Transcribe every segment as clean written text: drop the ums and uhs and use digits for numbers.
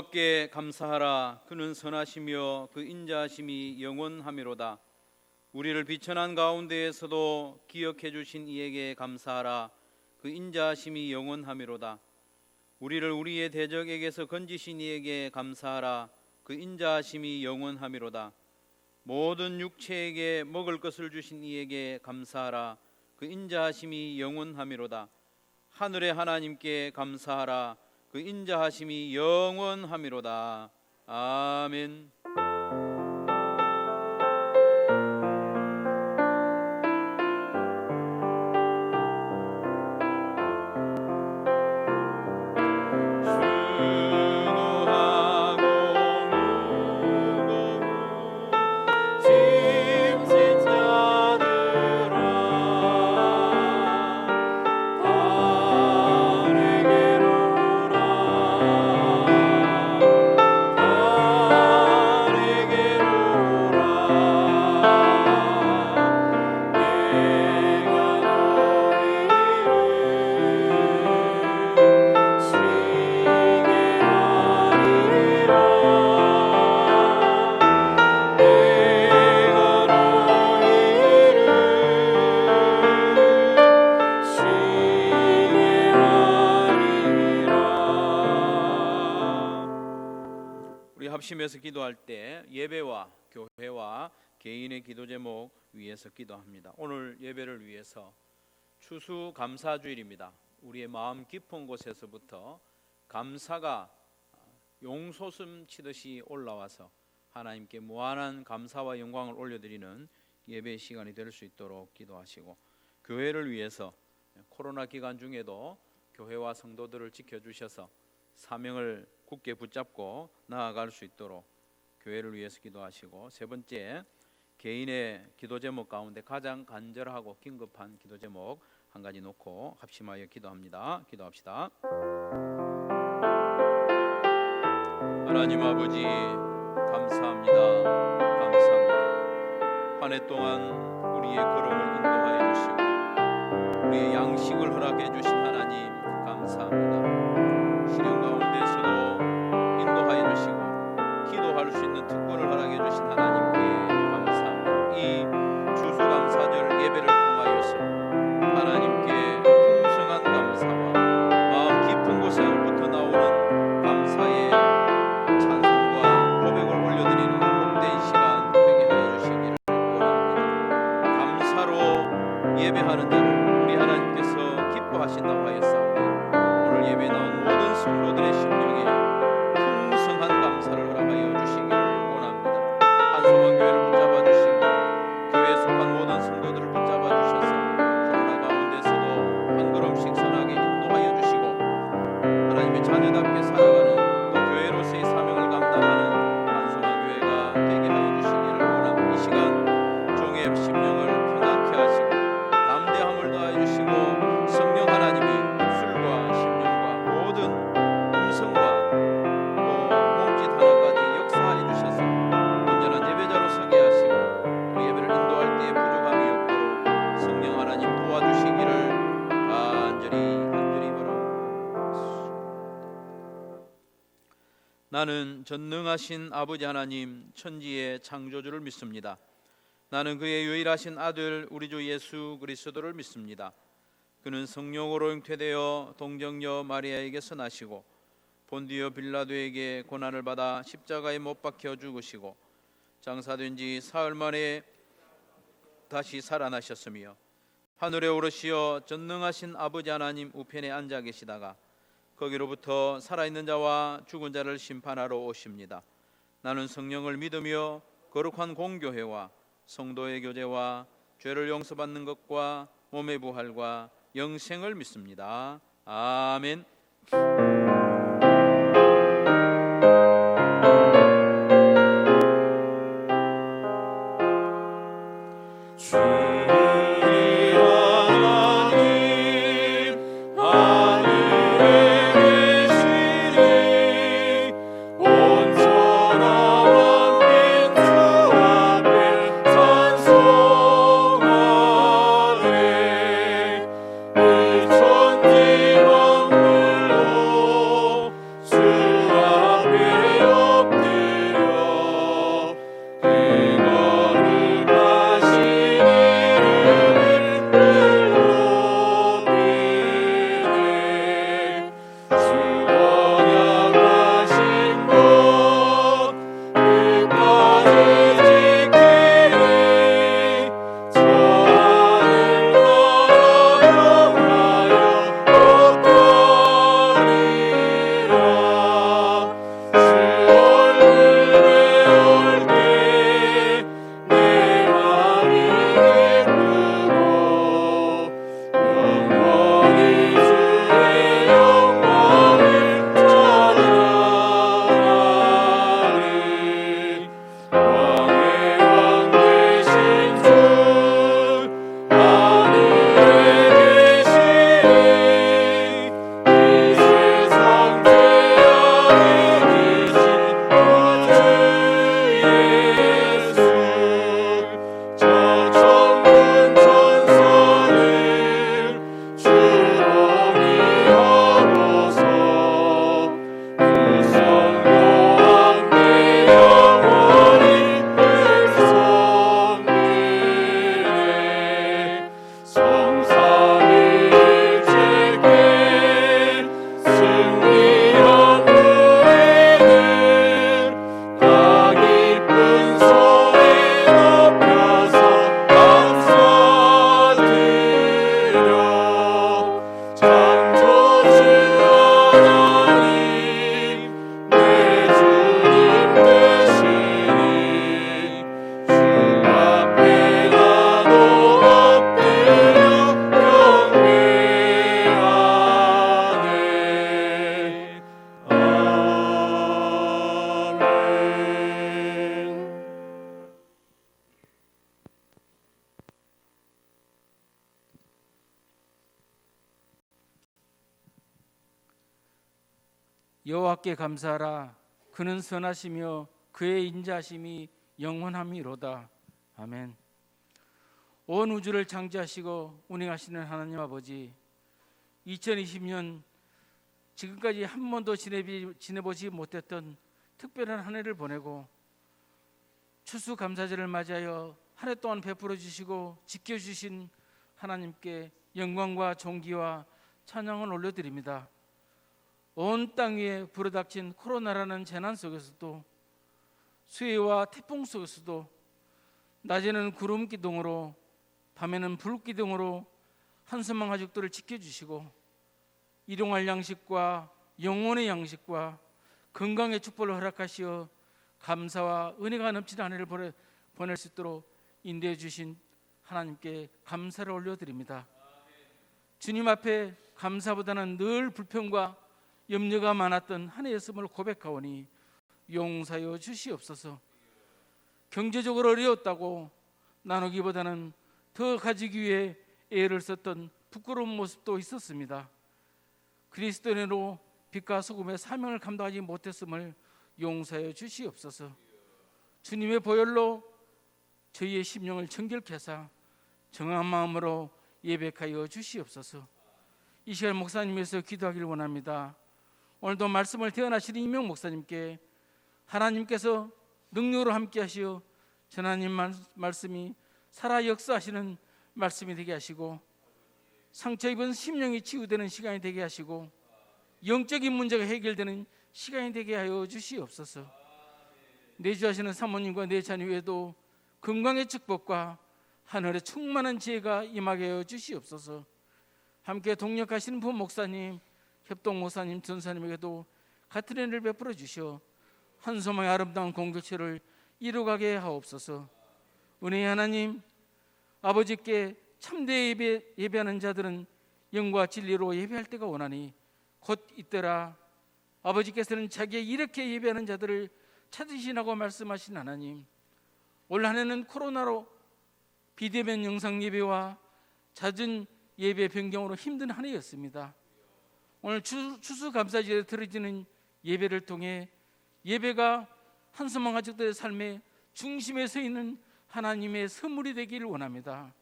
여호와께 감사하라. 그는 선하시며 그 인자하심이 영원하미로다. 우리를 비천한 가운데에서도 기억해 주신 이에게 감사하라. 그 인자하심이 영원하미로다. 우리를 우리의 대적에게서 건지신 이에게 감사하라. 그 인자하심이 영원하미로다. 모든 육체에게 먹을 것을 주신 이에게 감사하라. 그 인자하심이 영원하미로다. 하늘의 하나님께 감사하라. 그 인자하심이 영원하미로다. 아멘. 합심해서 기도할 때 예배와 교회와 개인의 기도 제목 위해서 기도합니다. 오늘 예배를 위해서 추수감사주일입니다. 우리의 마음 깊은 곳에서부터 감사가 용솟음 치듯이 올라와서 하나님께 무한한 감사와 영광을 올려드리는 예배 시간이 될 수 있도록 기도하시고, 교회를 위해서 코로나 기간 중에도 교회와 성도들을 지켜주셔서 사명을 굳게 붙잡고 나아갈 수 있도록 교회를 위해서 기도하시고, 세 번째, 개인의 기도 제목 가운데 가장 간절하고 긴급한 기도 제목 한 가지 놓고 합심하여 기도합니다. 기도합시다. 하나님 아버지, 감사합니다. 감사합니다. 한 해 동안 우리의 걸음을 인도하여 주시고 우리의 양식을 허락해 주신 하나님 감사합니다. 시련 가운데서도 인도하여 주시고 기도할 수 있는 특권을 허락해 주신 하나님께 감사합니다. 이 추수감사절 예배를 통하여서 하나님께 풍성한 감사와 마음 깊은 곳에서부터 나오는 감사의 찬송과 고백을 올려드리는 복된 시간 되게 하여 주시기를 원합니다. 감사로 예배하는 자를 우리 하나님께서 기뻐하신다고 하였사오니 오늘 예배에 나온 모든 성도들의 심령에 풍성한 감사를 허락하여 주시기를 원합니다. 한소만 교회를 붙잡아 주시고 교회에 속한 모든 성도들을 붙잡아 주셔서 코로나 가운데서도 한 걸음씩 선하게 인도하여 주시고 하나님의 자녀답게 살아가는 또 교회로서의 사명을 감당하는 한소만 교회가 되게 하여 주시기를 원합니다. 이 시간 종의 심령을 편안케 하시고 담대함을 더하여 주시고 성령 하나님이 입술과 심령과 모든 음성과 또 몸짓 하나까지 역사하여 주셔서 온전한 예배자로 서게 하시고 그 예배를 인도할 때에 부족함이 없도록 성령 하나님 도와주시기를 간절히 바랍니다. 나는 전능하신 아버지 하나님 천지의 창조주를 믿습니다. 나는 그의 유일하신 아들 우리 주 예수 그리스도를 믿습니다. 그는 성령으로 잉태되어 동정녀 마리아에게서 나시고 본디오 빌라도에게 고난을 받아 십자가에 못 박혀 죽으시고 장사된 지 사흘 만에 다시 살아나셨으며 하늘에 오르시어 전능하신 아버지 하나님 우편에 앉아 계시다가 거기로부터 살아있는 자와 죽은 자를 심판하러 오십니다. 나는 성령을 믿으며 거룩한 공교회와 성도의 교제와 죄를 용서받는 것과 몸의 부활과 영생을 믿습니다. 아멘. 천지 만물로 여호와께 감사하라. 그는 선하시며 그의 인자하심이 영원함이로다. 아멘. 온 우주를 창조하시고 운행하시는 하나님 아버지, 2020년 지금까지 한 번도 지내보지 못했던 특별한 한 해를 보내고 추수감사절을 맞이하여 한 해 동안 베풀어 주시고 지켜주신 하나님께 영광과 존귀와 찬양을 올려드립니다. 온 땅 위에 불어닥친 코로나라는 재난 속에서도, 수해와 태풍 속에서도 낮에는 구름 기둥으로 밤에는 불 기둥으로 한섬만 가족들을 지켜주시고 일용할 양식과 영혼의 양식과 건강의 축복을 허락하시어 감사와 은혜가 넘치는 한 해를 보낼 수 있도록 인도해 주신 하나님께 감사를 올려드립니다. 주님 앞에 감사보다는 늘 불평과 염려가 많았던 한 해였음을 고백하오니 용서하여 주시옵소서. 경제적으로 어려웠다고 나누기보다는 더 가지기 위해 애를 썼던 부끄러운 모습도 있었습니다. 그리스도인으로 빛과 소금의 사명을 감당하지 못했음을 용서하여 주시옵소서. 주님의 보혈로 저희의 심령을 정결케 하사 정한 마음으로 예배하여 주시옵소서. 이 시간 목사님께서 기도하기를 원합니다. 오늘도 말씀을 대언하시는 이명 목사님께 하나님께서 능력으로 함께 하시어 전하님 말씀이 살아 역사하시는 말씀이 되게 하시고 상처 입은 심령이 치유되는 시간이 되게 하시고 영적인 문제가 해결되는 시간이 되게 하여 주시옵소서. 내주하시는 사모님과 내 자녀 외에도 건강의 축복과 하늘의 충만한 지혜가 임하게 하여 주시옵소서. 함께 동역하시는 부목사님, 협동목사님, 전사님에게도 같은 은혜를 베풀어 주시어 한 소망의 아름다운 공동체를 이루가게 하옵소서. 은혜의 하나님, 아버지께 참되게 예배하는 자들은 영과 진리로 예배할 때가 오나니 곧 이때라. 아버지께서는 자기의 이렇게 예배하는 자들을 찾으시라고 말씀하신 하나님, 올 한 해는 코로나로 비대면 영상 예배와 잦은 예배 변경으로 힘든 한 해였습니다. 오늘 추수감사절에 드려지는 예배를 통해 예배가 한소망 가족들의 삶의 중심에 서 있는 하나님의 선물이 되기를 원합니다.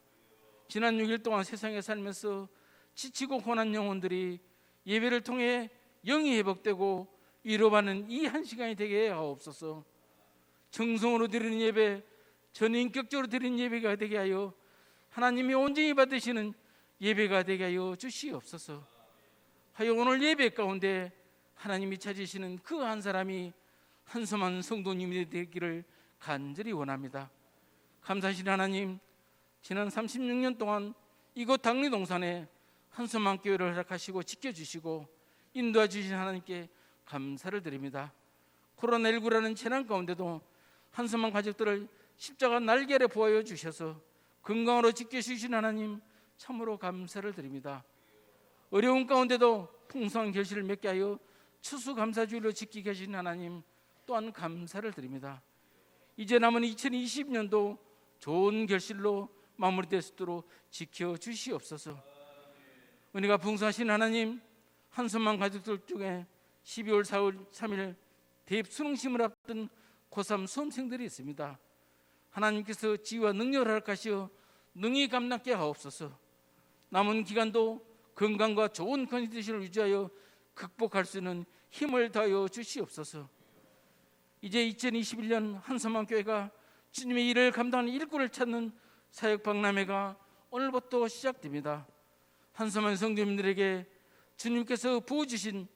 지난 6일 동안 세상에 살면서 지치고 고난 영혼들이 예배를 통해 영이 회복되고 위로받는 이 한 시간이 되게 하옵소서. 정성으로 드리는 예배, 전인격적으로 드리는 예배가 되게 하여 하나님이 온전히 받으시는 예배가 되게 하여 주시옵소서. 하여 오늘 예배 가운데 하나님이 찾으시는 그 한 사람이 한섬한 성도님이 되기를 간절히 원합니다. 감사하신 하나님, 지난 36년 동안 이곳 당리동산에 한섬한 교회를 허락하시고 지켜주시고 인도해 주신 하나님께 감사를 드립니다. 코로나19라는 재난 가운데도 한섬한 가족들을 십자가 날개 아래 보호하여 주셔서 건강으로 지켜주신 하나님 참으로 감사를 드립니다. 어려운 가운데도 풍성한 결실을 맺게 하여 추수감사주일로 지키게 하신 하나님 또한 감사를 드립니다. 이제 남은 2020년도 좋은 결실로 마무리될 수 있도록 지켜주시옵소서. 은혜가 풍성하신 하나님, 한섬만 가족들 중에 12월 4일 3일 대입 수능심을 앞둔 고3 수험생들이 있습니다. 하나님께서 지혜와 능력을 허락하시어 능히 감당케 하옵소서. 남은 기간도 건강과 좋은 컨디션을 유지하여 극복할 수 있는 힘을 다하여 주시옵소서. 이제 2021년 한섬한 교회가 주님의 일을 감당하는 일꾼을 찾는 사역 박람회가 오늘부터 시작됩니다. 한섬한 성도님들에게 주님께서 부어주신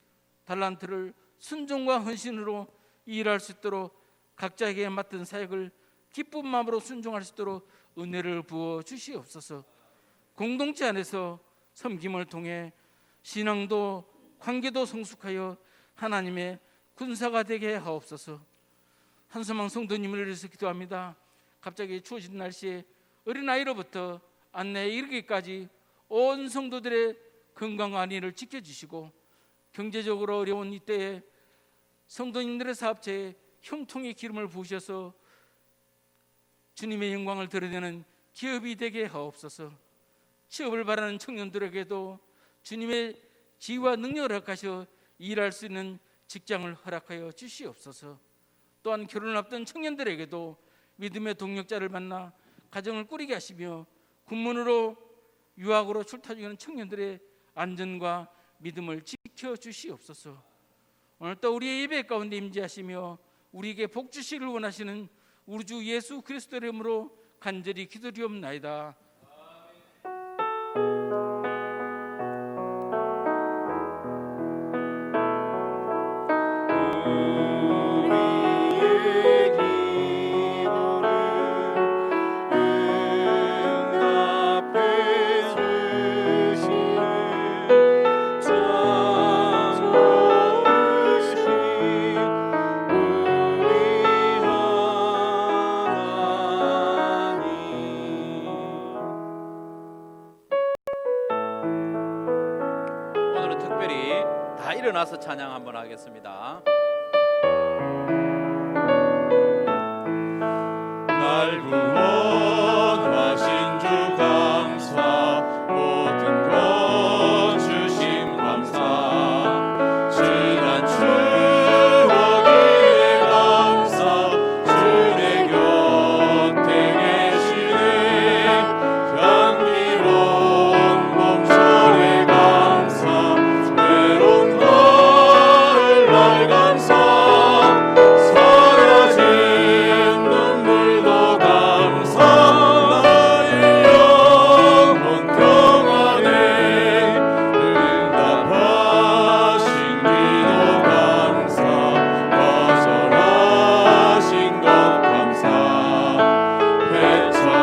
달란트를 순종과 헌신으로 일할 수 있도록 각자에게 맡은 사역을 기쁜 마음으로 순종할 수 있도록 은혜를 부어 주시옵소서. 공동체 안에서 섬김을 통해 신앙도 관계도 성숙하여 하나님의 군사가 되게 하옵소서. 한섬한 성도님을 위해서 기도합니다. 갑자기 추워진 날씨에 어린아이로부터 안내에 이르기까지 온 성도들의 건강과 안위를 지켜주시고 경제적으로 어려운 이때에 성도님들의 사업체에 형통의 기름을 부으셔서 주님의 영광을 드러내는 기업이 되게 하옵소서. 취업을 바라는 청년들에게도 주님의 지혜와 능력을 허락하셔 일할 수 있는 직장을 허락하여 주시옵소서. 또한 결혼을 앞둔 청년들에게도 믿음의 동력자를 만나 가정을 꾸리게 하시며 군문으로 유학으로 출타 중인 청년들의 안전과 믿음을 지켜 주시옵소서. 오늘 또 우리의 예배 가운데 임재하시며 우리에게 복 주시기를 원하시는 우리 주 예수 그리스도의 이름으로 간절히 기도드리옵나이다. 일어나서 찬양 한번 하겠습니다. 날 구원하신 주 감사, 모든 것 주심 감사, 지난 추억에 감사, 주의 곁에 계시네, 향기로운 봄철에 감사, 외로운 가을날 감사, 사라진 눈물도 감사, 나의 영혼 평안에 응답하신 기도 감사, 거절하신 것 감사,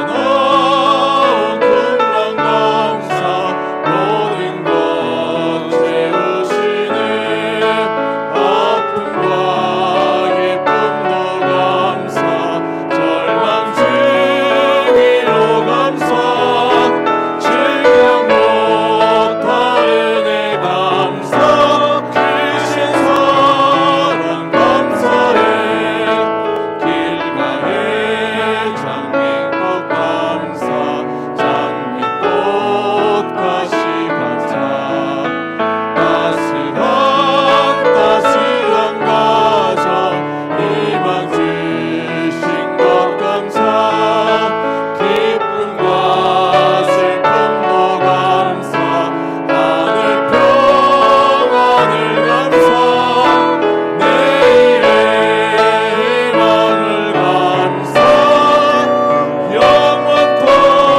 헤쳐나온 풍랑 감사, 모든 것 채우시네, 아픔과 기쁨도 감사, 절망 중이로 감사, 증명 못할 은혜 감사, 크신 사랑 감사해, 길가의 장미꽃 감사, 장미꽃 가시 감사, 따스한 가정 희망 주신 것 감사, 기쁨과 슬픔도 감사, 하늘 평안을 감사, 내일의 희망을 감사, 영원토록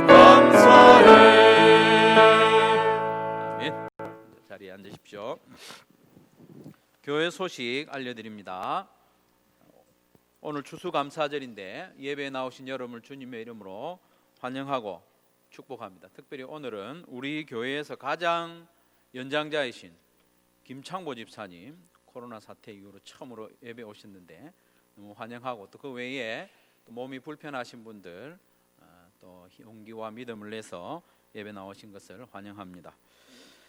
감사해. 아멘. 자리에 앉으십시오. 교회 소식 알려드립니다. 오늘 추수감사절인데 예배에 나오신 여러분을 주님의 이름으로 환영하고 축복합니다. 특별히 오늘은 우리 교회에서 가장 연장자이신 김창보 집사님 코로나 사태 이후로 처음으로 예배 오셨는데 너무 환영하고, 또 그 외에 또 몸이 불편하신 분들 또 용기와 믿음을 내서 예배 나오신 것을 환영합니다.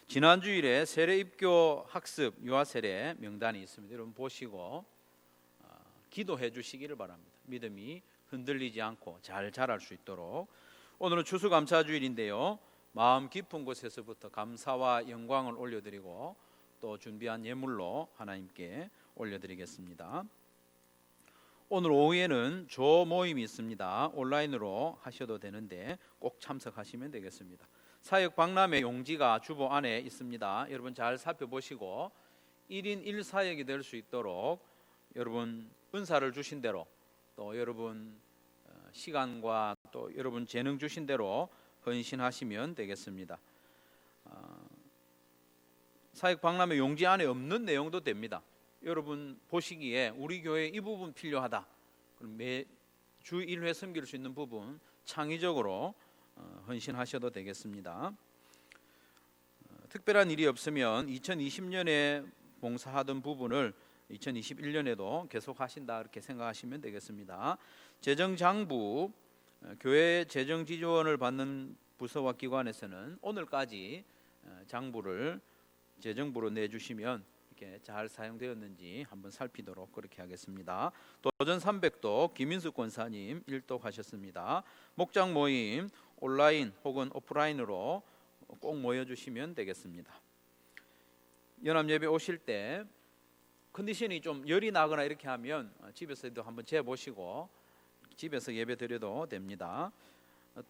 지난 주일에 세례 입교 학습 유아 세례 명단이 있습니다. 여러분 보시고 기도해 주시기를 바랍니다. 믿음이 흔들리지 않고 잘 자랄 수 있도록. 오늘은 추수감사주일인데요, 마음 깊은 곳에서부터 감사와 영광을 올려드리고 또 준비한 예물로 하나님께 올려드리겠습니다. 오늘 오후에는 조 모임이 있습니다. 온라인으로 하셔도 되는데 꼭 참석하시면 되겠습니다. 사역 박람회 용지가 주보 안에 있습니다. 여러분 잘 살펴보시고 1인 1사역이 될 수 있도록 여러분 은사를 주신 대로, 또 여러분 시간과 또 여러분 재능 주신 대로 헌신하시면 되겠습니다. 사역 박람회 용지 안에 없는 내용도 됩니다. 여러분 보시기에 우리 교회에 이 부분 필요하다, 매주 1회 섬길 수 있는 부분 창의적으로 헌신하셔도 되겠습니다. 특별한 일이 없으면 2020년에 봉사하던 부분을 2021년에도 계속 하신다, 이렇게 생각하시면 되겠습니다. 재정장부, 교회 재정 지원을 받는 부서와 기관에서는 오늘까지 장부를 재정부로 내주시면 이렇게 잘 사용되었는지 한번 살피도록 그렇게 하겠습니다. 도전 300도 김인숙 권사님 일독하셨습니다. 목장 모임 온라인 혹은 오프라인으로 꼭 모여주시면 되겠습니다. 연합 예배 오실 때 컨디션이 좀 열이 나거나 이렇게 하면 집에서도 한번 재보시고 집에서 예배 드려도 됩니다.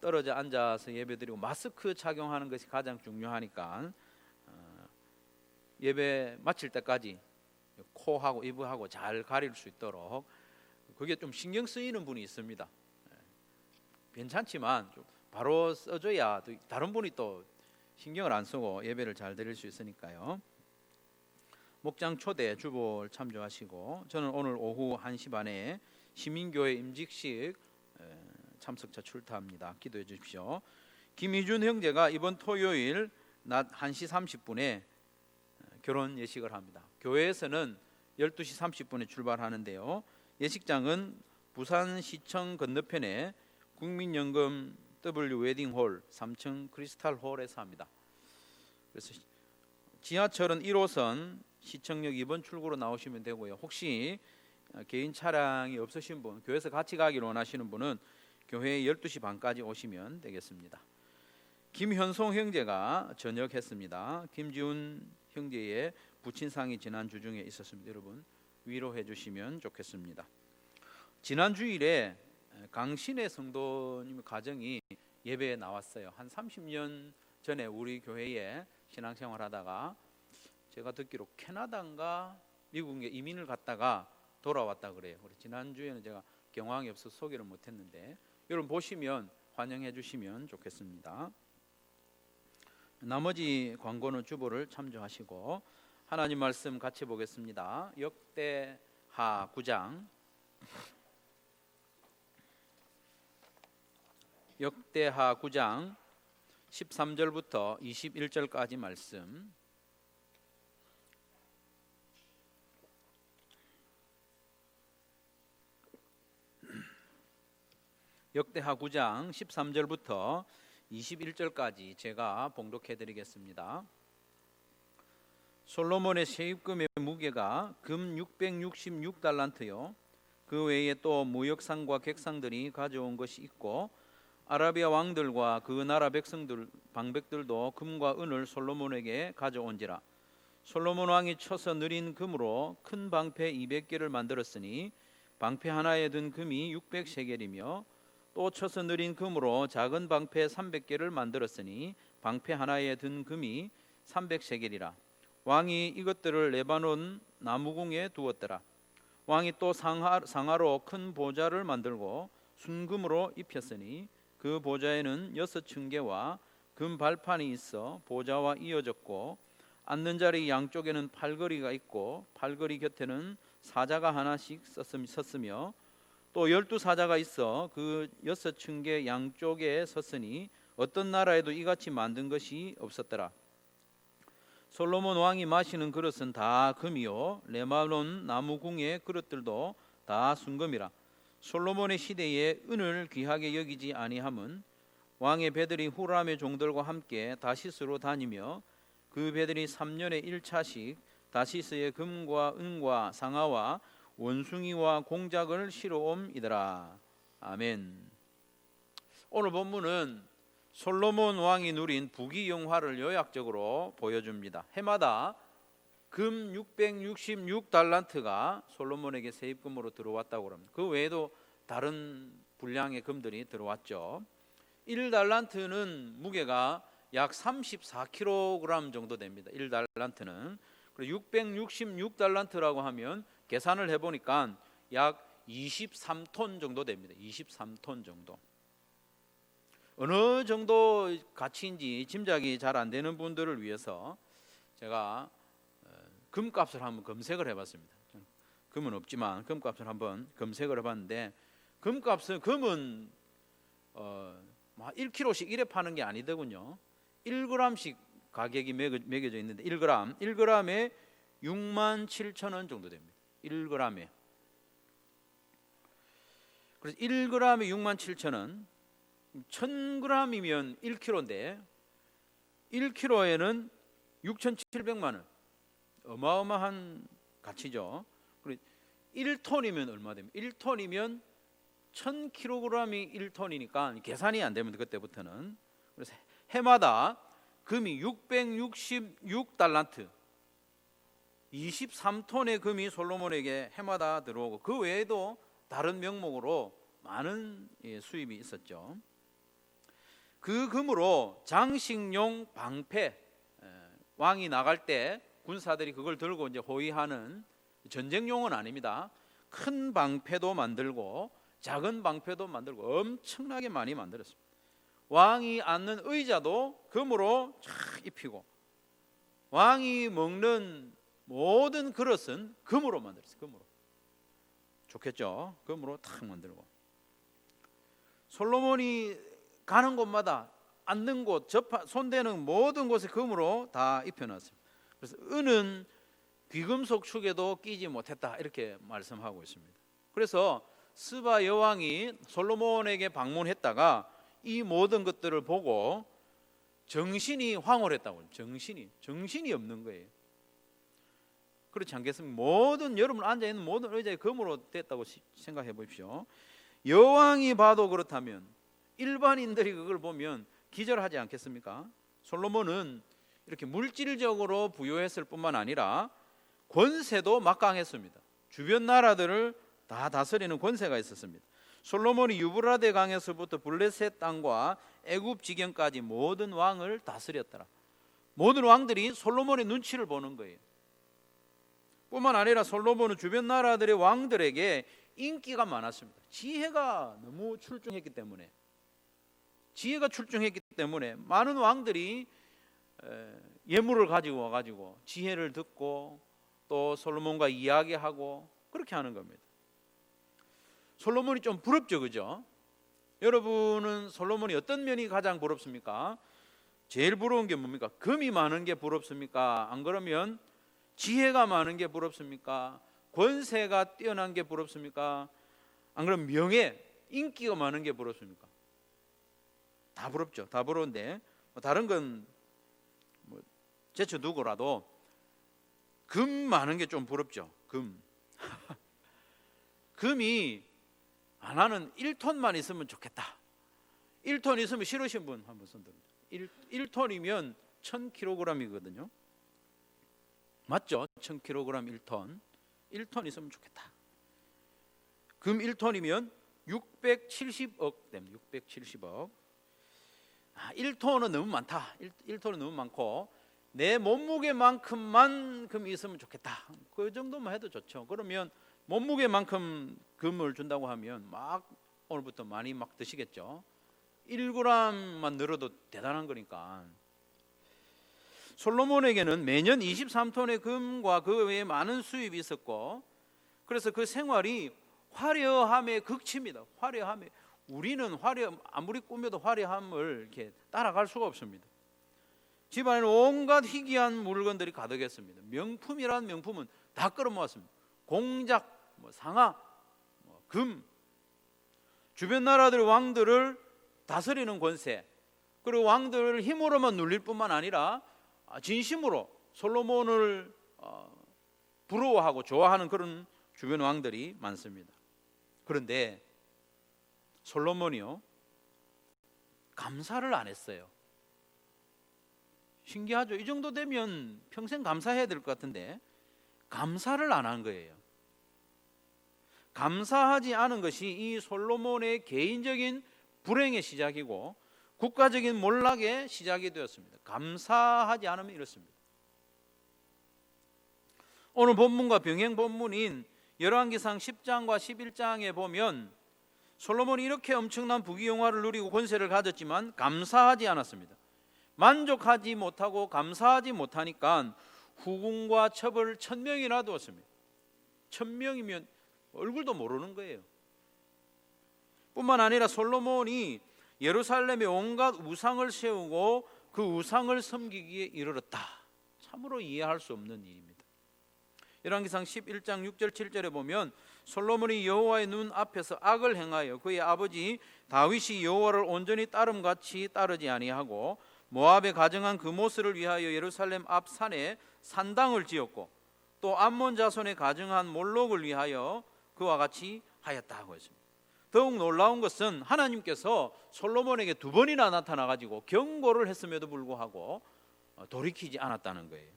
떨어져 앉아서 예배 드리고 마스크 착용하는 것이 가장 중요하니까 예배 마칠 때까지 코하고 입하고 잘 가릴 수 있도록, 그게 좀 신경 쓰이는 분이 있습니다. 괜찮지만 좀 바로 써줘야 다른 분이 또 신경을 안 쓰고 예배를 잘 드릴 수 있으니까요. 목장 초대 주보를 참조하시고, 저는 오늘 오후 1시 반에 시민교회 임직식 참석자 출타합니다. 기도해 주십시오. 김희준 형제가 이번 토요일 낮 1시 30분에 결혼 예식을 합니다. 교회에서는 12시 30분에 출발하는데요. 예식장은 부산시청 건너편에 국민연금 W 웨딩홀 3층 크리스탈홀에서 합니다. 그래서 지하철은 1호선 시청역 2번 출구로 나오시면 되고요. 혹시 개인 차량이 없으신 분, 교회에서 같이 가기를 원하시는 분은 교회에 12시 반까지 오시면 되겠습니다. 김현송 형제가 전역했습니다. 김지훈 형제의 부친상이 지난 주중에 있었습니다. 여러분 위로해 주시면 좋겠습니다. 지난 주일에 강신의 성도님 가정이 예배에 나왔어요. 한 30년 전에 우리 교회에 신앙생활하다가 제가 듣기로 캐나다인가 미국에 이민을 갔다가 돌아왔다 그래요. 지난주에는 제가 경황이 없어서 소개를 못했는데 여러분 보시면 환영해 주시면 좋겠습니다. 나머지 광고는 주보를 참조하시고 하나님 말씀 같이 보겠습니다. 역대하 9장 역대하 9장 13절부터 21절까지 말씀. 역대하 9장 13절부터 21절까지 제가 봉독해 드리겠습니다. 솔로몬의 세입금의 무게가 금 666달란트요. 그 외에 또 무역상과 객상들이 가져온 것이 있고 아라비아 왕들과 그 나라 백성들 방백들도 금과 은을 솔로몬에게 가져온지라. 솔로몬 왕이 쳐서 느린 금으로 큰 방패 200개를 만들었으니 방패 하나에 든 금이 600세겔이며 또 쳐서 느린 금으로 작은 방패 300개를 만들었으니 방패 하나에 든 금이 300세겔이라. 왕이 이것들을 레바논 나무궁에 두었더라. 왕이 또 상하로 큰 보좌를 만들고 순금으로 입혔으니 그 보좌에는 6층계와 금 발판이 있어 보좌와 이어졌고 앉는 자리 양쪽에는 팔걸이가 있고 팔걸이 곁에는 사자가 하나씩 섰으며 또 12사자가 있어 그 6층계 양쪽에 섰으니 어떤 나라에도 이같이 만든 것이 없었더라. 솔로몬 왕이 마시는 그릇은 다 금이요 레바논 나무궁의 그릇들도 다 순금이라. 솔로몬의 시대에 은을 귀하게 여기지 아니함은 왕의 배들이 후람의 종들과 함께 다시스로 다니며 그 배들이 3년에 1차씩 다시스의 금과 은과 상아와 원숭이와 공작을 실어옴이더라. 아멘. 오늘 본문은 솔로몬 왕이 누린 부귀영화를 요약적으로 보여줍니다. 해마다 금 666달란트가 솔로몬에게 세입금으로 들어왔다고 합니다. 그 외에도 다른 분량의 금들이 들어왔죠. 1달란트는 무게가 약 34kg 정도 됩니다. 1달란트는. 그리고 666달란트라고 하면 계산을 해보니까 약 23톤 정도 됩니다. 23톤 정도. 어느 정도 가치인지 짐작이 잘 안 되는 분들을 위해서 제가 금값을 한번 검색을 해봤습니다. 금은 없지만 금값을 한번 검색을 해봤는데 금은 1kg씩 이래 파는 게 아니더군요. 1g씩 가격이 매겨져 있는데 1g에 67,000원 정도 됩니다. 1g에. 그래서 1g에 67,000원, 1000g이면 1kg인데 1kg에는 6,700만 원. 어마어마한 가치죠. 그리고 1톤이면 얼마 됩니까? 1톤이면 1000kg이 1톤이니까 계산이 안 되면 그때부터는. 그래서 해마다 금이 666달란트, 23톤의 금이 솔로몬에게 해마다 들어오고 그 외에도 다른 명목으로 많은 수입이 있었죠. 그 금으로 장식용 방패, 왕이 나갈 때 군사들이 그걸 들고 이제 호위하는 전쟁용은 아닙니다. 큰 방패도 만들고 작은 방패도 만들고 엄청나게 많이 만들었습니다. 왕이 앉는 의자도 금으로 쫙 입히고 왕이 먹는 모든 그릇은 금으로 만들었어요. 금으로. 좋겠죠? 금으로 탁 만들고 솔로몬이 가는 곳마다 앉는 곳, 손대는 모든 곳에 금으로 다 입혀놨습니다. 그래서 은은 귀금속 축에도 끼지 못했다 이렇게 말씀하고 있습니다. 그래서 스바 여왕이 솔로몬에게 방문했다가 이 모든 것들을 보고 정신이 황홀했다고. 정신이 없는 거예요. 그렇지 않겠습니까? 모든 여러분 앉아있는 모든 의자에 금으로 됐다고 생각해 보십시오. 여왕이 봐도 그렇다면 일반인들이 그걸 보면 기절하지 않겠습니까? 솔로몬은 이렇게 물질적으로 부유했을 뿐만 아니라 권세도 막강했습니다. 주변 나라들을 다 다스리는 권세가 있었습니다. 솔로몬이 유브라데 강에서부터 블레셋 땅과 애굽 지경까지 모든 왕을 다스렸더라. 모든 왕들이 솔로몬의 눈치를 보는 거예요. 뿐만 아니라 솔로몬은 주변 나라들의 왕들에게 인기가 많았습니다. 지혜가 너무 출중했기 때문에 많은 왕들이 예물을 가지고 와가지고 지혜를 듣고 또 솔로몬과 이야기하고 그렇게 하는 겁니다. 솔로몬이 좀 부럽죠, 그죠? 여러분은 솔로몬이 어떤 면이 가장 부럽습니까? 제일 부러운 게 뭡니까? 금이 많은 게 부럽습니까? 안 그러면 지혜가 많은 게 부럽습니까? 권세가 뛰어난 게 부럽습니까? 안 그러면 명예, 인기가 많은 게 부럽습니까? 다 부럽죠. 다 부러운데 다른 건 제쳐두고라도 금 많은 게 좀 부럽죠. 금이 하나는 1톤만 있으면 좋겠다. 1톤 있으면 싫으신 분 한번 손 들어요. 1톤이면 1000kg이거든요. 맞죠? 1000kg 1톤. 1톤 있으면 좋겠다. 금 1톤이면 670억 됩니다. 670억. 1톤은 너무 많다. 1톤은 너무 많고 내 몸무게만큼만 금이 있으면 좋겠다. 그 정도만 해도 좋죠. 그러면 몸무게만큼 금을 준다고 하면 막 오늘부터 많이 막 드시겠죠. 1g만 늘어도 대단한 거니까. 솔로몬에게는 매년 23톤의 금과 그 외에 많은 수입이 있었고 그래서 그 생활이 화려함의 극치입니다. 화려함의 우리는 아무리 꾸며도 화려함을 이렇게 따라갈 수가 없습니다. 집안에는 온갖 희귀한 물건들이 가득했습니다. 명품이라는 명품은 다 끌어모았습니다. 공작, 상아, 금, 주변 나라들의 왕들을 다스리는 권세, 그리고 왕들을 힘으로만 눌릴 뿐만 아니라 진심으로 솔로몬을 부러워하고 좋아하는 그런 주변 왕들이 많습니다. 그런데 솔로몬이요 감사를 안 했어요. 신기하죠? 이 정도 되면 평생 감사해야 될 것 같은데 감사를 안 한 거예요. 감사하지 않은 것이 이 솔로몬의 개인적인 불행의 시작이고 국가적인 몰락의 시작이 되었습니다. 감사하지 않으면 이렇습니다. 오늘 본문과 병행 본문인 열왕기상 10장과 11장에 보면 솔로몬이 이렇게 엄청난 부귀영화를 누리고 권세를 가졌지만 감사하지 않았습니다. 만족하지 못하고 감사하지 못하니까 후궁과 첩을 1000명이나 두었습니다. 1000명이면 얼굴도 모르는 거예요. 뿐만 아니라 솔로몬이 예루살렘에 온갖 우상을 세우고 그 우상을 섬기기에 이르렀다. 참으로 이해할 수 없는 일입니다. 열왕기상 11장 6절 7절에 보면 솔로몬이 여호와의 눈 앞에서 악을 행하여 그의 아버지 다윗이 여호와를 온전히 따름같이 따르지 아니하고 모압에 가정한 그 모스를 위하여 예루살렘 앞 산에 산당을 지었고 또 암몬 자손에 가정한 몰록을 위하여 그와 같이 하였다고 했습니다. 더욱 놀라운 것은 하나님께서 솔로몬에게 2번이나 나타나가지고 경고를 했음에도 불구하고 돌이키지 않았다는 거예요.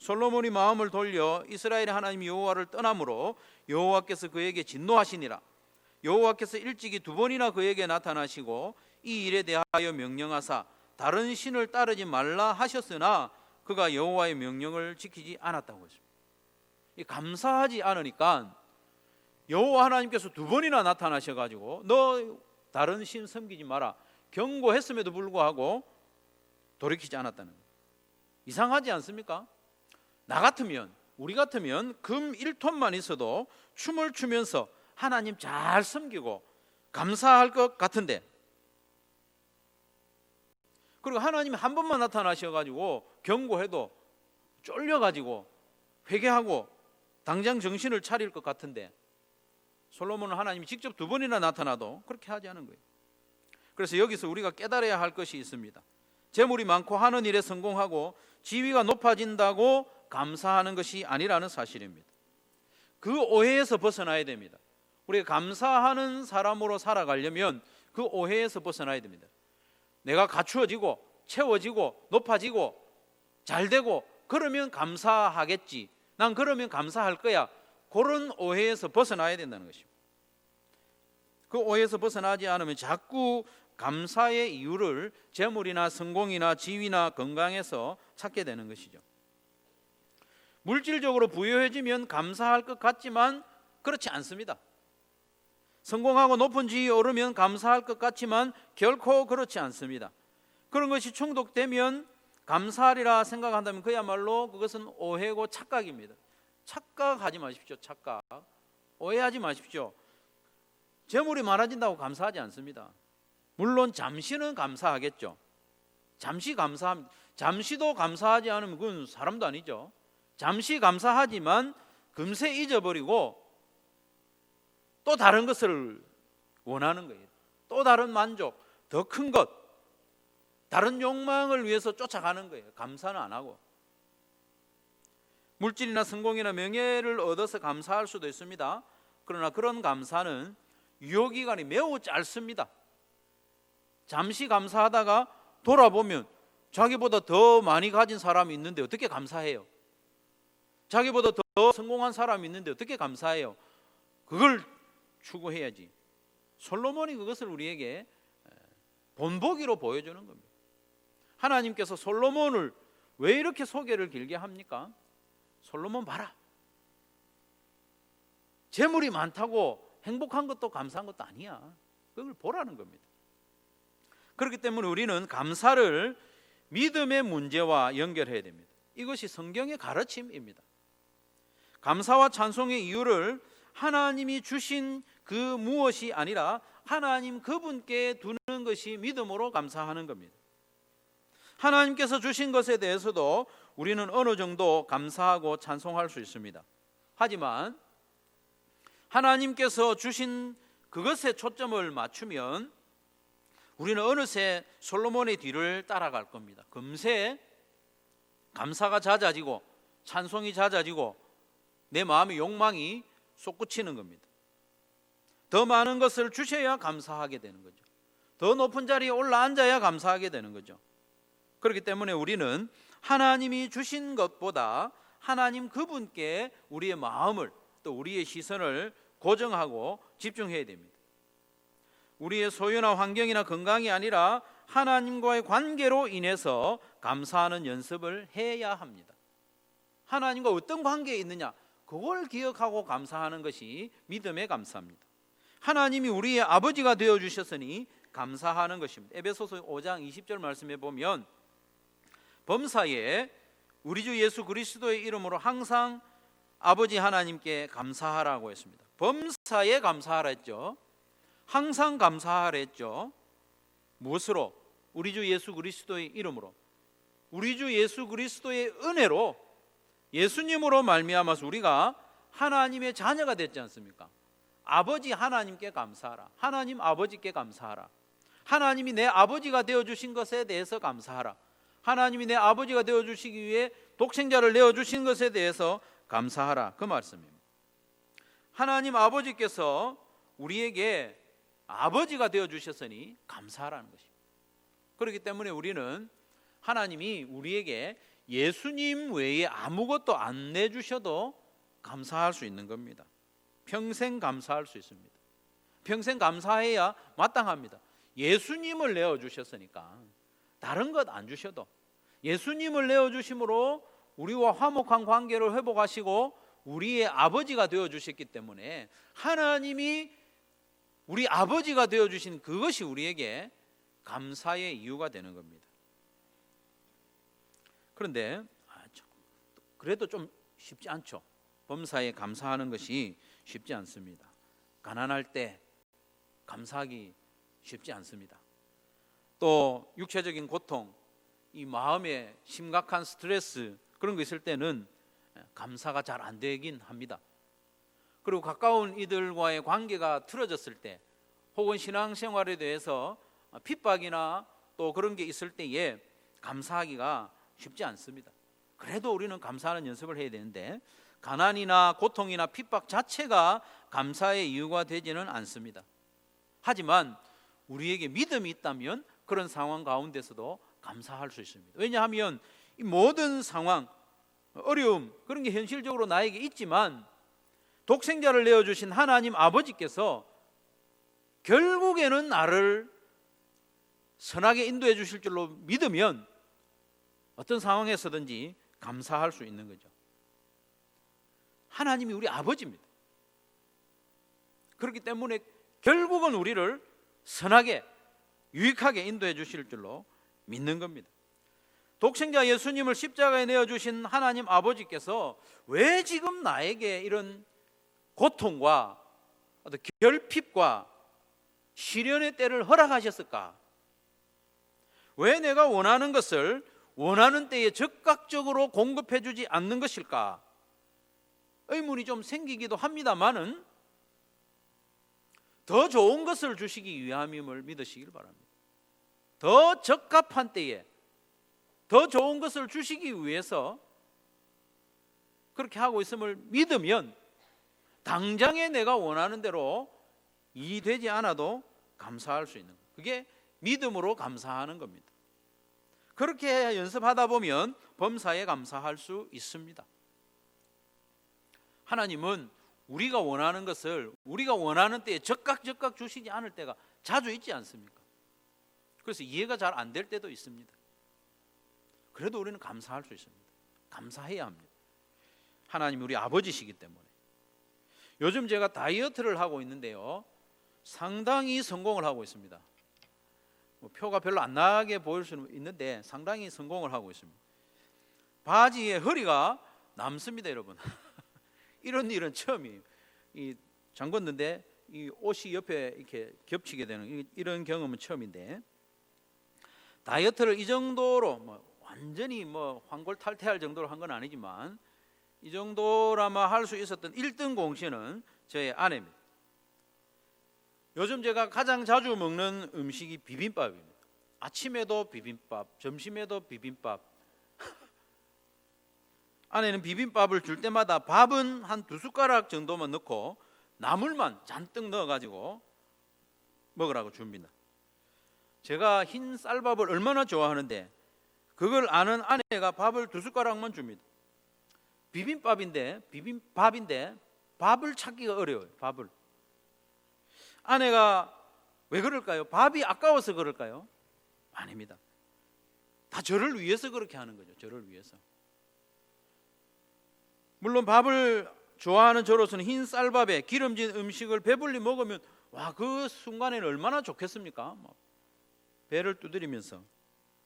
솔로몬이 마음을 돌려 이스라엘의 하나님 여호와를 떠남으로 여호와께서 그에게 진노하시니라. 여호와께서 일찍이 2번이나 그에게 나타나시고 이 일에 대하여 명령하사 다른 신을 따르지 말라 하셨으나 그가 여호와의 명령을 지키지 않았다고 했습니다. 감사하지 않으니까 여호와 하나님께서 2번이나 나타나셔가지고 너 다른 신 섬기지 마라 경고했음에도 불구하고 돌이키지 않았다는 거예요. 이상하지 않습니까? 나 같으면, 우리 같으면 금 1톤만 있어도 춤을 추면서 하나님 잘 섬기고 감사할 것 같은데, 그리고 하나님이 한 번만 나타나셔가지고 경고해도 쫄려가지고 회개하고 당장 정신을 차릴 것 같은데, 솔로몬은 하나님이 직접 2번이나 나타나도 그렇게 하지 않은 거예요. 그래서 여기서 우리가 깨달아야 할 것이 있습니다. 재물이 많고 하는 일에 성공하고 지위가 높아진다고 감사하는 것이 아니라는 사실입니다. 그 오해에서 벗어나야 됩니다. 우리가 감사하는 사람으로 살아가려면 그 오해에서 벗어나야 됩니다. 내가 갖추어지고 채워지고 높아지고 잘되고 그러면 감사하겠지, 난 그러면 감사할 거야, 그런 오해에서 벗어나야 된다는 것입니다. 그 오해에서 벗어나지 않으면 자꾸 감사의 이유를 재물이나 성공이나 지위나 건강에서 찾게 되는 것이죠. 물질적으로 부유해지면 감사할 것 같지만 그렇지 않습니다. 성공하고 높은 지위에 오르면 감사할 것 같지만 결코 그렇지 않습니다. 그런 것이 충족되면 감사하리라 생각한다면 그야말로 그것은 오해고 착각입니다. 착각하지 마십시오. 착각. 오해하지 마십시오. 재물이 많아진다고 감사하지 않습니다. 물론 잠시는 감사하겠죠. 잠시 감사합니다. 잠시도 감사하지 않으면 그건 사람도 아니죠. 잠시 감사하지만 금세 잊어버리고 또 다른 것을 원하는 거예요. 또 다른 만족, 더 큰 것, 다른 욕망을 위해서 쫓아가는 거예요. 감사는 안 하고. 물질이나 성공이나 명예를 얻어서 감사할 수도 있습니다. 그러나 그런 감사는 유효기간이 매우 짧습니다. 잠시 감사하다가 돌아보면 자기보다 더 많이 가진 사람이 있는데 어떻게 감사해요? 자기보다 더 성공한 사람이 있는데 어떻게 감사해요? 그걸 추구해야지. 솔로몬이 그것을 우리에게 본보기로 보여주는 겁니다. 하나님께서 솔로몬을 왜 이렇게 소개를 길게 합니까? 솔로몬 봐라. 재물이 많다고 행복한 것도 감사한 것도 아니야. 그걸 보라는 겁니다. 그렇기 때문에 우리는 감사를 믿음의 문제와 연결해야 됩니다. 이것이 성경의 가르침입니다. 감사와 찬송의 이유를 하나님이 주신 그 무엇이 아니라 하나님 그분께 두는 것이 믿음으로 감사하는 겁니다. 하나님께서 주신 것에 대해서도 우리는 어느 정도 감사하고 찬송할 수 있습니다. 하지만 하나님께서 주신 그것에 초점을 맞추면 우리는 어느새 솔로몬의 뒤를 따라갈 겁니다. 금세 감사가 잦아지고 찬송이 잦아지고 내 마음의 욕망이 솟구치는 겁니다. 더 많은 것을 주셔야 감사하게 되는 거죠. 더 높은 자리에 올라앉아야 감사하게 되는 거죠. 그렇기 때문에 우리는 하나님이 주신 것보다 하나님 그분께 우리의 마음을 또 우리의 시선을 고정하고 집중해야 됩니다. 우리의 소유나 환경이나 건강이 아니라 하나님과의 관계로 인해서 감사하는 연습을 해야 합니다. 하나님과 어떤 관계에 있느냐, 그걸 기억하고 감사하는 것이 믿음의 감사입니다. 하나님이 우리의 아버지가 되어주셨으니 감사하는 것입니다. 에베소서 5장 20절 말씀에 보면 범사에 우리 주 예수 그리스도의 이름으로 항상 아버지 하나님께 감사하라고 했습니다. 범사에 감사하라 했죠. 항상 감사하라 했죠. 무엇으로? 우리 주 예수 그리스도의 이름으로, 우리 주 예수 그리스도의 은혜로, 예수님으로 말미암아서 우리가 하나님의 자녀가 됐지 않습니까? 아버지 하나님께 감사하라. 하나님 아버지께 감사하라. 하나님이 내 아버지가 되어주신 것에 대해서 감사하라. 하나님이 내 아버지가 되어주시기 위해 독생자를 내어주신 것에 대해서 감사하라. 그 말씀입니다. 하나님 아버지께서 우리에게 아버지가 되어주셨으니 감사하라는 것입니다. 그렇기 때문에 우리는 하나님이 우리에게 예수님 외에 아무것도 안 내주셔도 감사할 수 있는 겁니다. 평생 감사할 수 있습니다. 평생 감사해야 마땅합니다. 예수님을 내어주셨으니까 다른 것 안 주셔도 예수님을 내어주심으로 우리와 화목한 관계를 회복하시고 우리의 아버지가 되어주셨기 때문에 하나님이 우리 아버지가 되어주신 그것이 우리에게 감사의 이유가 되는 겁니다. 그런데 그래도 좀 쉽지 않죠. 범사에 감사하는 것이 쉽지 않습니다. 가난할 때 감사하기 쉽지 않습니다. 또 육체적인 고통, 이 마음에 심각한 스트레스 그런 거 있을 때는 감사가 잘 안 되긴 합니다. 그리고 가까운 이들과의 관계가 틀어졌을 때 혹은 신앙생활에 대해서 핍박이나 또 그런 게 있을 때에 감사하기가 쉽지 않습니다. 그래도 우리는 감사하는 연습을 해야 되는데 가난이나 고통이나 핍박 자체가 감사의 이유가 되지는 않습니다. 하지만 우리에게 믿음이 있다면 그런 상황 가운데서도 감사할 수 있습니다. 왜냐하면 이 모든 상황, 어려움 그런 게 현실적으로 나에게 있지만 독생자를 내어주신 하나님 아버지께서 결국에는 나를 선하게 인도해 주실 줄로 믿으면 어떤 상황에서든지 감사할 수 있는 거죠. 하나님이 우리 아버지입니다. 그렇기 때문에 결국은 우리를 선하게 유익하게 인도해 주실 줄로 믿는 겁니다. 독생자 예수님을 십자가에 내어주신 하나님 아버지께서 왜 지금 나에게 이런 고통과 어떤 결핍과 시련의 때를 허락하셨을까? 왜 내가 원하는 것을 원하는 때에 즉각적으로 공급해 주지 않는 것일까? 의문이 좀 생기기도 합니다만은 더 좋은 것을 주시기 위함임을 믿으시길 바랍니다. 더 적합한 때에 더 좋은 것을 주시기 위해서 그렇게 하고 있음을 믿으면 당장에 내가 원하는 대로 일이 되지 않아도 감사할 수 있는 거예요. 그게 믿음으로 감사하는 겁니다. 그렇게 연습하다 보면 범사에 감사할 수 있습니다. 하나님은 우리가 원하는 것을 우리가 원하는 때에 즉각 주시지 않을 때가 자주 있지 않습니까? 그래서 이해가 잘 안 될 때도 있습니다. 그래도 우리는 감사할 수 있습니다. 감사해야 합니다. 하나님이 우리 아버지시기 때문에. 요즘 제가 다이어트를 하고 있는데요, 상당히 성공을 하고 있습니다. 표가 별로 안 나게 보일 수는 있는데 상당히 성공을 하고 있습니다. 바지에 허리가 남습니다, 여러분. 이런 일은 처음이에요. 이 잠궜는데 이 옷이 옆에 이렇게 겹치게 되는 이런 경험은 처음인데, 다이어트를 이 정도로 완전히 환골탈태할 정도로 한 건 아니지만 이 정도라마 할 수 있었던 1등 공신은 저의 아내입니다. 요즘 제가 가장 자주 먹는 음식이 비빔밥입니다. 아침에도 비빔밥, 점심에도 비빔밥. 아내는 비빔밥을 줄 때마다 밥은 한 2숟가락 정도만 넣고 나물만 잔뜩 넣어가지고 먹으라고 줍니다. 제가 흰 쌀밥을 얼마나 좋아하는데 그걸 아는 아내가 밥을 2숟가락만 줍니다. 비빔밥인데 밥을 찾기가 어려워요. 밥을. 아내가 왜 그럴까요? 밥이 아까워서 그럴까요? 아닙니다. 다 저를 위해서 그렇게 하는 거죠. 저를 위해서. 물론 밥을 좋아하는 저로서는 흰 쌀밥에 기름진 음식을 배불리 먹으면 그 순간에는 얼마나 좋겠습니까? 배를 두드리면서.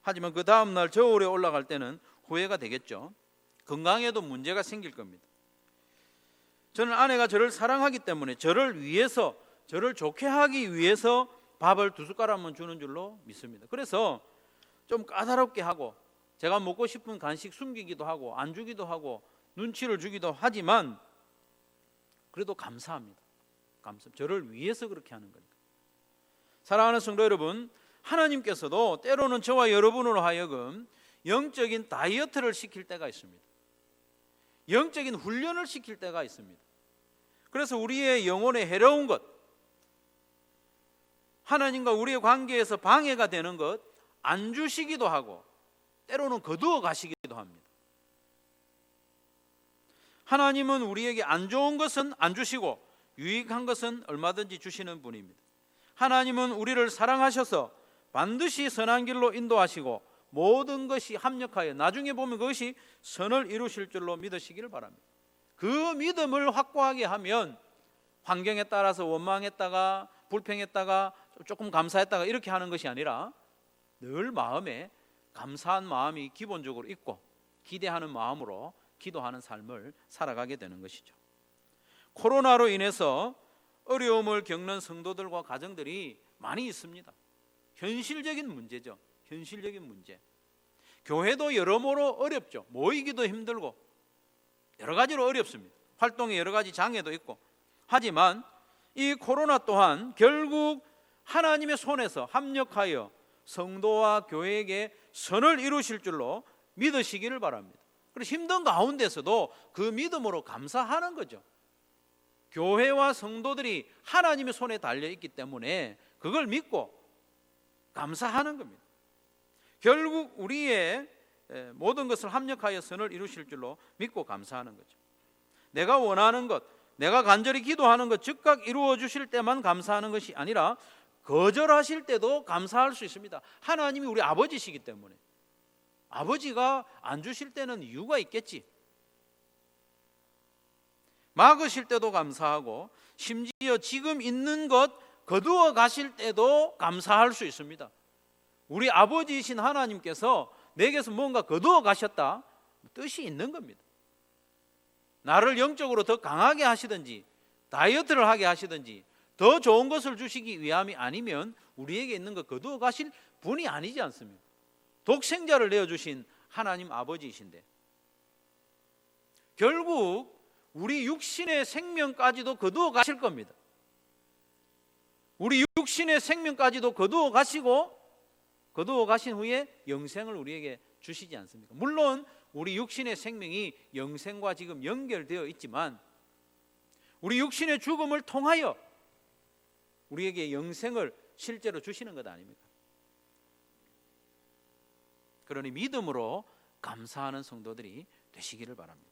하지만 그 다음 날 저울에 올라갈 때는 후회가 되겠죠. 건강에도 문제가 생길 겁니다. 저는 아내가 저를 사랑하기 때문에 저를 위해서, 저를 좋게 하기 위해서 밥을 2숟가락만 주는 줄로 믿습니다. 그래서 좀 까다롭게 하고 제가 먹고 싶은 간식 숨기기도 하고 안 주기도 하고 눈치를 주기도 하지만 그래도 감사합니다. 저를 위해서 그렇게 하는 거니까. 사랑하는 성도 여러분, 하나님께서도 때로는 저와 여러분으로 하여금 영적인 다이어트를 시킬 때가 있습니다. 영적인 훈련을 시킬 때가 있습니다. 그래서 우리의 영혼에 해로운 것, 하나님과 우리의 관계에서 방해가 되는 것 안 주시기도 하고 때로는 거두어 가시기도 합니다. 하나님은 우리에게 안 좋은 것은 안 주시고 유익한 것은 얼마든지 주시는 분입니다. 하나님은 우리를 사랑하셔서 반드시 선한 길로 인도하시고 모든 것이 합력하여 나중에 보면 그것이 선을 이루실 줄로 믿으시기를 바랍니다. 그 믿음을 확고하게 하면 환경에 따라서 원망했다가 불평했다가 조금 감사했다가 이렇게 하는 것이 아니라 늘 마음에 감사한 마음이 기본적으로 있고 기대하는 마음으로 기도하는 삶을 살아가게 되는 것이죠. 코로나로 인해서 어려움을 겪는 성도들과 가정들이 많이 있습니다. 현실적인 문제죠. 현실적인 문제. 교회도 여러모로 어렵죠. 모이기도 힘들고 여러 가지로 어렵습니다. 활동에 여러 가지 장애도 있고. 하지만 이 코로나 또한 결국 하나님의 손에서 합력하여 성도와 교회에게 선을 이루실 줄로 믿으시기를 바랍니다. 그래서 힘든 가운데서도 그 믿음으로 감사하는 거죠. 교회와 성도들이 하나님의 손에 달려있기 때문에 그걸 믿고 감사하는 겁니다. 결국 우리의 모든 것을 합력하여 선을 이루실 줄로 믿고 감사하는 거죠. 내가 원하는 것, 내가 간절히 기도하는 것 즉각 이루어 주실 때만 감사하는 것이 아니라 거절하실 때도 감사할 수 있습니다. 하나님이 우리 아버지시기 때문에. 아버지가 안 주실 때는 이유가 있겠지. 막으실 때도 감사하고 심지어 지금 있는 것 거두어 가실 때도 감사할 수 있습니다. 우리 아버지이신 하나님께서 내게서 뭔가 거두어 가셨다, 뜻이 있는 겁니다. 나를 영적으로 더 강하게 하시든지 다이어트를 하게 하시든지 더 좋은 것을 주시기 위함이 아니면 우리에게 있는 것 거두어 가실 분이 아니지 않습니까? 독생자를 내어주신 하나님 아버지이신데 결국 우리 육신의 생명까지도 거두어 가실 겁니다. 우리 육신의 생명까지도 거두어 가시고 거두어 가신 후에 영생을 우리에게 주시지 않습니까? 물론 우리 육신의 생명이 영생과 지금 연결되어 있지만 우리 육신의 죽음을 통하여 우리에게 영생을 실제로 주시는 것 아닙니까? 그러니 믿음으로 감사하는 성도들이 되시기를 바랍니다.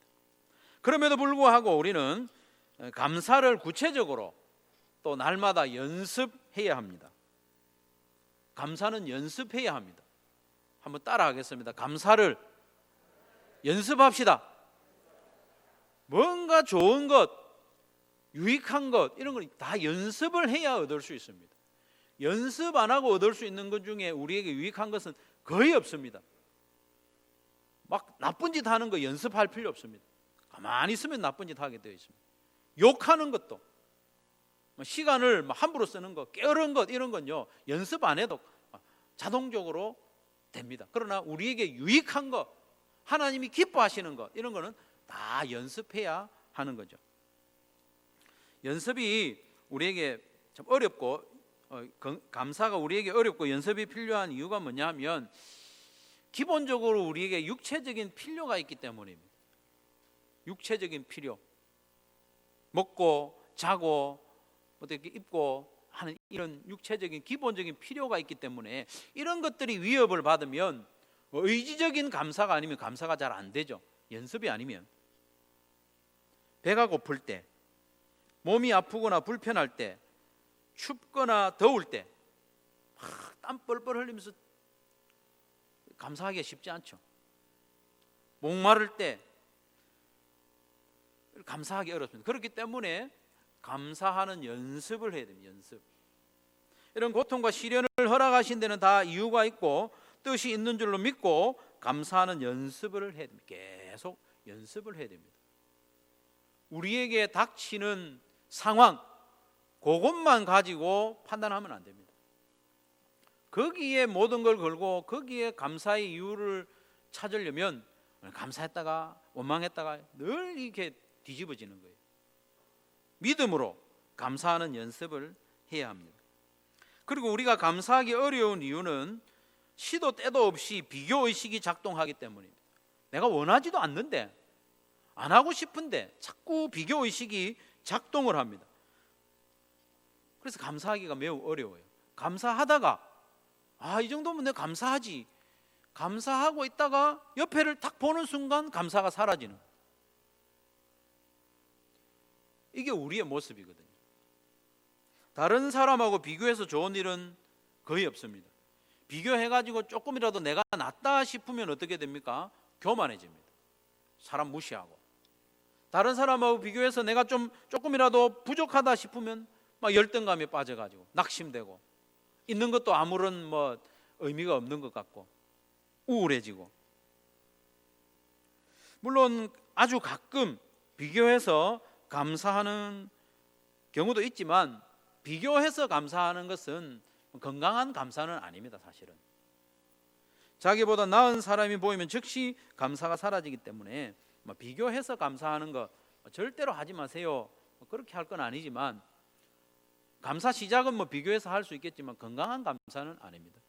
그럼에도 불구하고 우리는 감사를 구체적으로 또 날마다 연습해야 합니다. 감사는 연습해야 합니다. 한번 따라 하겠습니다. 감사를 연습합시다. 뭔가 좋은 것, 유익한 것 이런 걸 다 연습을 해야 얻을 수 있습니다. 연습 안 하고 얻을 수 있는 것 중에 우리에게 유익한 것은 거의 없습니다. 막 나쁜 짓 하는 거 연습할 필요 없습니다. 가만히 있으면 나쁜 짓 하게 되어 있습니다. 욕하는 것도 시간을 함부로 쓰는 것, 게으른 것 이런 건요 연습 안 해도 자동적으로 됩니다. 그러나 우리에게 유익한 것, 하나님이 기뻐하시는 것 이런 거는 다 연습해야 하는 거죠. 연습이 우리에게 참 어렵고 감사가 우리에게 어렵고 연습이 필요한 이유가 뭐냐 하면 기본적으로 우리에게 육체적인 필요가 있기 때문입니다. 육체적인 필요, 먹고 자고 어떻게 입고 하는 이런 육체적인 기본적인 필요가 있기 때문에 이런 것들이 위협을 받으면 의지적인 감사가 아니면 감사가 잘 안 되죠. 연습이 아니면. 배가 고플 때, 몸이 아프거나 불편할 때, 춥거나 더울 때 땀 뻘뻘 흘리면서 감사하기가 쉽지 않죠. 목마를 때 감사하기 어렵습니다. 그렇기 때문에 감사하는 연습을 해야 됩니다. 연습. 이런 고통과 시련을 허락하신 데는 다 이유가 있고 뜻이 있는 줄로 믿고 감사하는 연습을 해야 됩니다. 계속 연습을 해야 됩니다. 우리에게 닥치는 상황 그것만 가지고 판단하면 안 됩니다. 거기에 모든 걸 걸고 거기에 감사의 이유를 찾으려면 감사했다가 원망했다가 늘 이렇게 뒤집어지는 거예요. 믿음으로 감사하는 연습을 해야 합니다. 그리고 우리가 감사하기 어려운 이유는 시도 때도 없이 비교의식이 작동하기 때문입니다. 내가 원하지도 않는데 안 하고 싶은데 자꾸 비교의식이 작동을 합니다. 그래서 감사하기가 매우 어려워요. 감사하다가 이 정도면 내가 감사하지. 감사하고 있다가 옆에를 딱 보는 순간 감사가 사라지는. 이게 우리의 모습이거든요. 다른 사람하고 비교해서 좋은 일은 거의 없습니다. 비교해가지고 조금이라도 내가 낫다 싶으면 어떻게 됩니까? 교만해집니다. 사람 무시하고. 다른 사람하고 비교해서 내가 조금이라도 부족하다 싶으면 막 열등감에 빠져가지고 낙심되고, 있는 것도 아무런 의미가 없는 것 같고 우울해지고. 물론 아주 가끔 비교해서 감사하는 경우도 있지만, 비교해서 감사하는 것은 건강한 감사는 아닙니다. 사실은 자기보다 나은 사람이 보이면 즉시 감사가 사라지기 때문에 비교해서 감사하는 거 절대로 하지 마세요. 그렇게 할 건 아니지만, 감사 시작은 비교해서 할 수 있겠지만 건강한 감사는 아닙니다.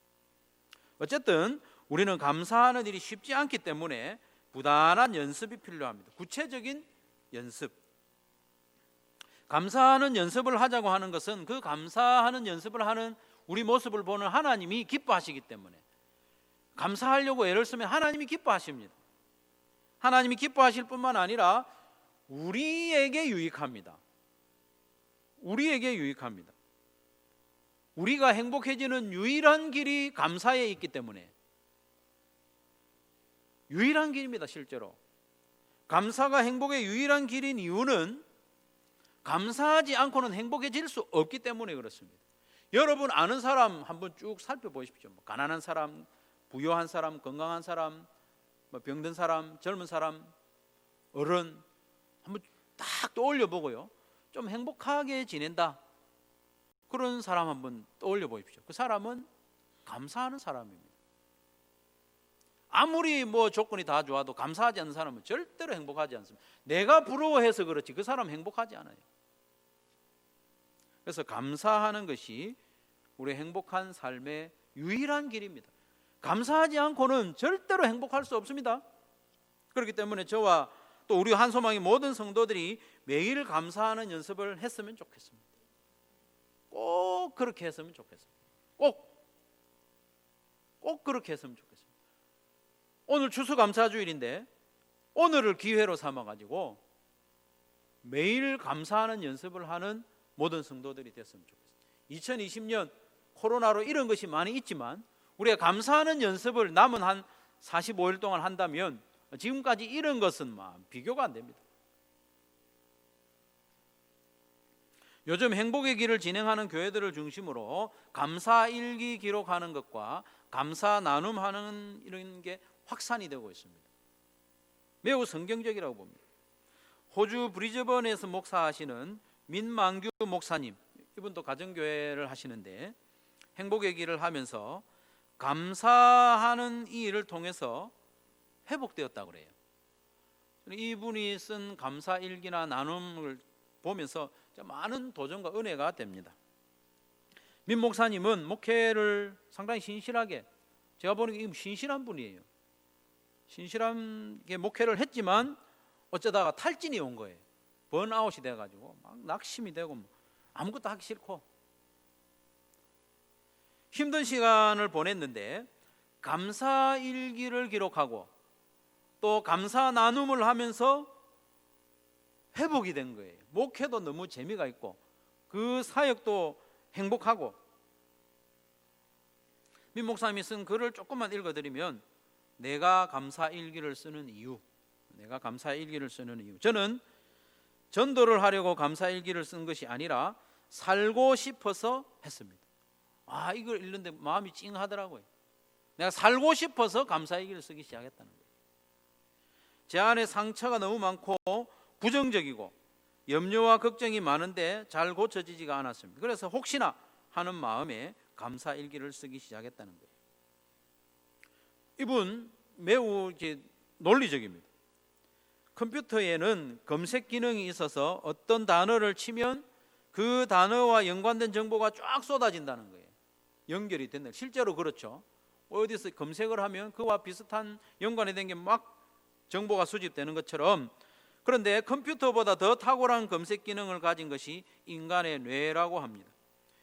어쨌든 우리는 감사하는 일이 쉽지 않기 때문에 부단한 연습이 필요합니다. 구체적인 연습. 감사하는 연습을 하자고 하는 것은 그 감사하는 연습을 하는 우리 모습을 보는 하나님이 기뻐하시기 때문에, 감사하려고 애를 쓰면 하나님이 기뻐하십니다. 하나님이 기뻐하실 뿐만 아니라 우리에게 유익합니다. 우리에게 유익합니다. 우리가 행복해지는 유일한 길이 감사에 있기 때문에, 유일한 길입니다. 실제로 감사가 행복의 유일한 길인 이유는 감사하지 않고는 행복해질 수 없기 때문에 그렇습니다. 여러분 아는 사람 한번 쭉 살펴보십시오. 가난한 사람, 부유한 사람, 건강한 사람, 병든 사람, 젊은 사람, 어른 한번 딱 떠올려 보고요, 좀 행복하게 지낸다, 그런 사람 한번 떠올려 보십시오. 그 사람은 감사하는 사람입니다. 아무리 조건이 다 좋아도 감사하지 않는 사람은 절대로 행복하지 않습니다. 내가 부러워해서 그렇지 그 사람 행복하지 않아요. 그래서 감사하는 것이 우리 행복한 삶의 유일한 길입니다. 감사하지 않고는 절대로 행복할 수 없습니다. 그렇기 때문에 저와 또 우리 한소망의 모든 성도들이 매일 감사하는 연습을 했으면 좋겠습니다. 꼭 그렇게 했으면 좋겠습니다. 꼭 그렇게 했으면 좋겠습니다. 오늘 추수감사주일인데 오늘을 기회로 삼아가지고 매일 감사하는 연습을 하는 모든 성도들이 됐으면 좋겠습니다. 2020년 코로나로 이런 것이 많이 있지만 우리가 감사하는 연습을 남은 한 45일 동안 한다면 지금까지 이런 것은 비교가 안 됩니다. 요즘 행복의 길을 진행하는 교회들을 중심으로 감사일기 기록하는 것과 감사 나눔하는 이런 게 확산이 되고 있습니다. 매우 성경적이라고 봅니다. 호주 브리즈번에서 목사하시는 민만규 목사님, 이분도 가정교회를 하시는데 행복의 길을 하면서 감사하는 이 일을 통해서 회복되었다고 그래요. 이분이 쓴 감사일기나 나눔을 보면서 많은 도전과 은혜가 됩니다. 민 목사님은 목회를 상당히 신실하게, 제가 보는 신실한 분이에요. 신실하게 목회를 했지만 어쩌다가 탈진이 온 거예요. 번아웃이 돼가지고 막 낙심이 되고 아무것도 하기 싫고 힘든 시간을 보냈는데 감사일기를 기록하고 또 감사 나눔을 하면서 회복이 된 거예요. 목회도 너무 재미가 있고 그 사역도 행복하고. 민 목사님이 쓴 글을 조금만 읽어드리면, 내가 감사일기를 쓰는 이유. 내가 감사일기를 쓰는 이유. 저는 전도를 하려고 감사일기를 쓴 것이 아니라 살고 싶어서 했습니다. 이걸 읽는데 마음이 찡하더라고요. 내가 살고 싶어서 감사일기를 쓰기 시작했다는 거예요. 제 안에 상처가 너무 많고 부정적이고 염려와 걱정이 많은데 잘 고쳐지지가 않았습니다. 그래서 혹시나 하는 마음에 감사일기를 쓰기 시작했다는 거예요. 이분 매우 논리적입니다. 컴퓨터에는 검색 기능이 있어서 어떤 단어를 치면 그 단어와 연관된 정보가 쫙 쏟아진다는 거예요. 연결이 된다. 실제로 그렇죠. 어디서 검색을 하면 그와 비슷한 연관이 된 게 막 정보가 수집되는 것처럼, 그런데 컴퓨터보다 더 탁월한 검색 기능을 가진 것이 인간의 뇌라고 합니다.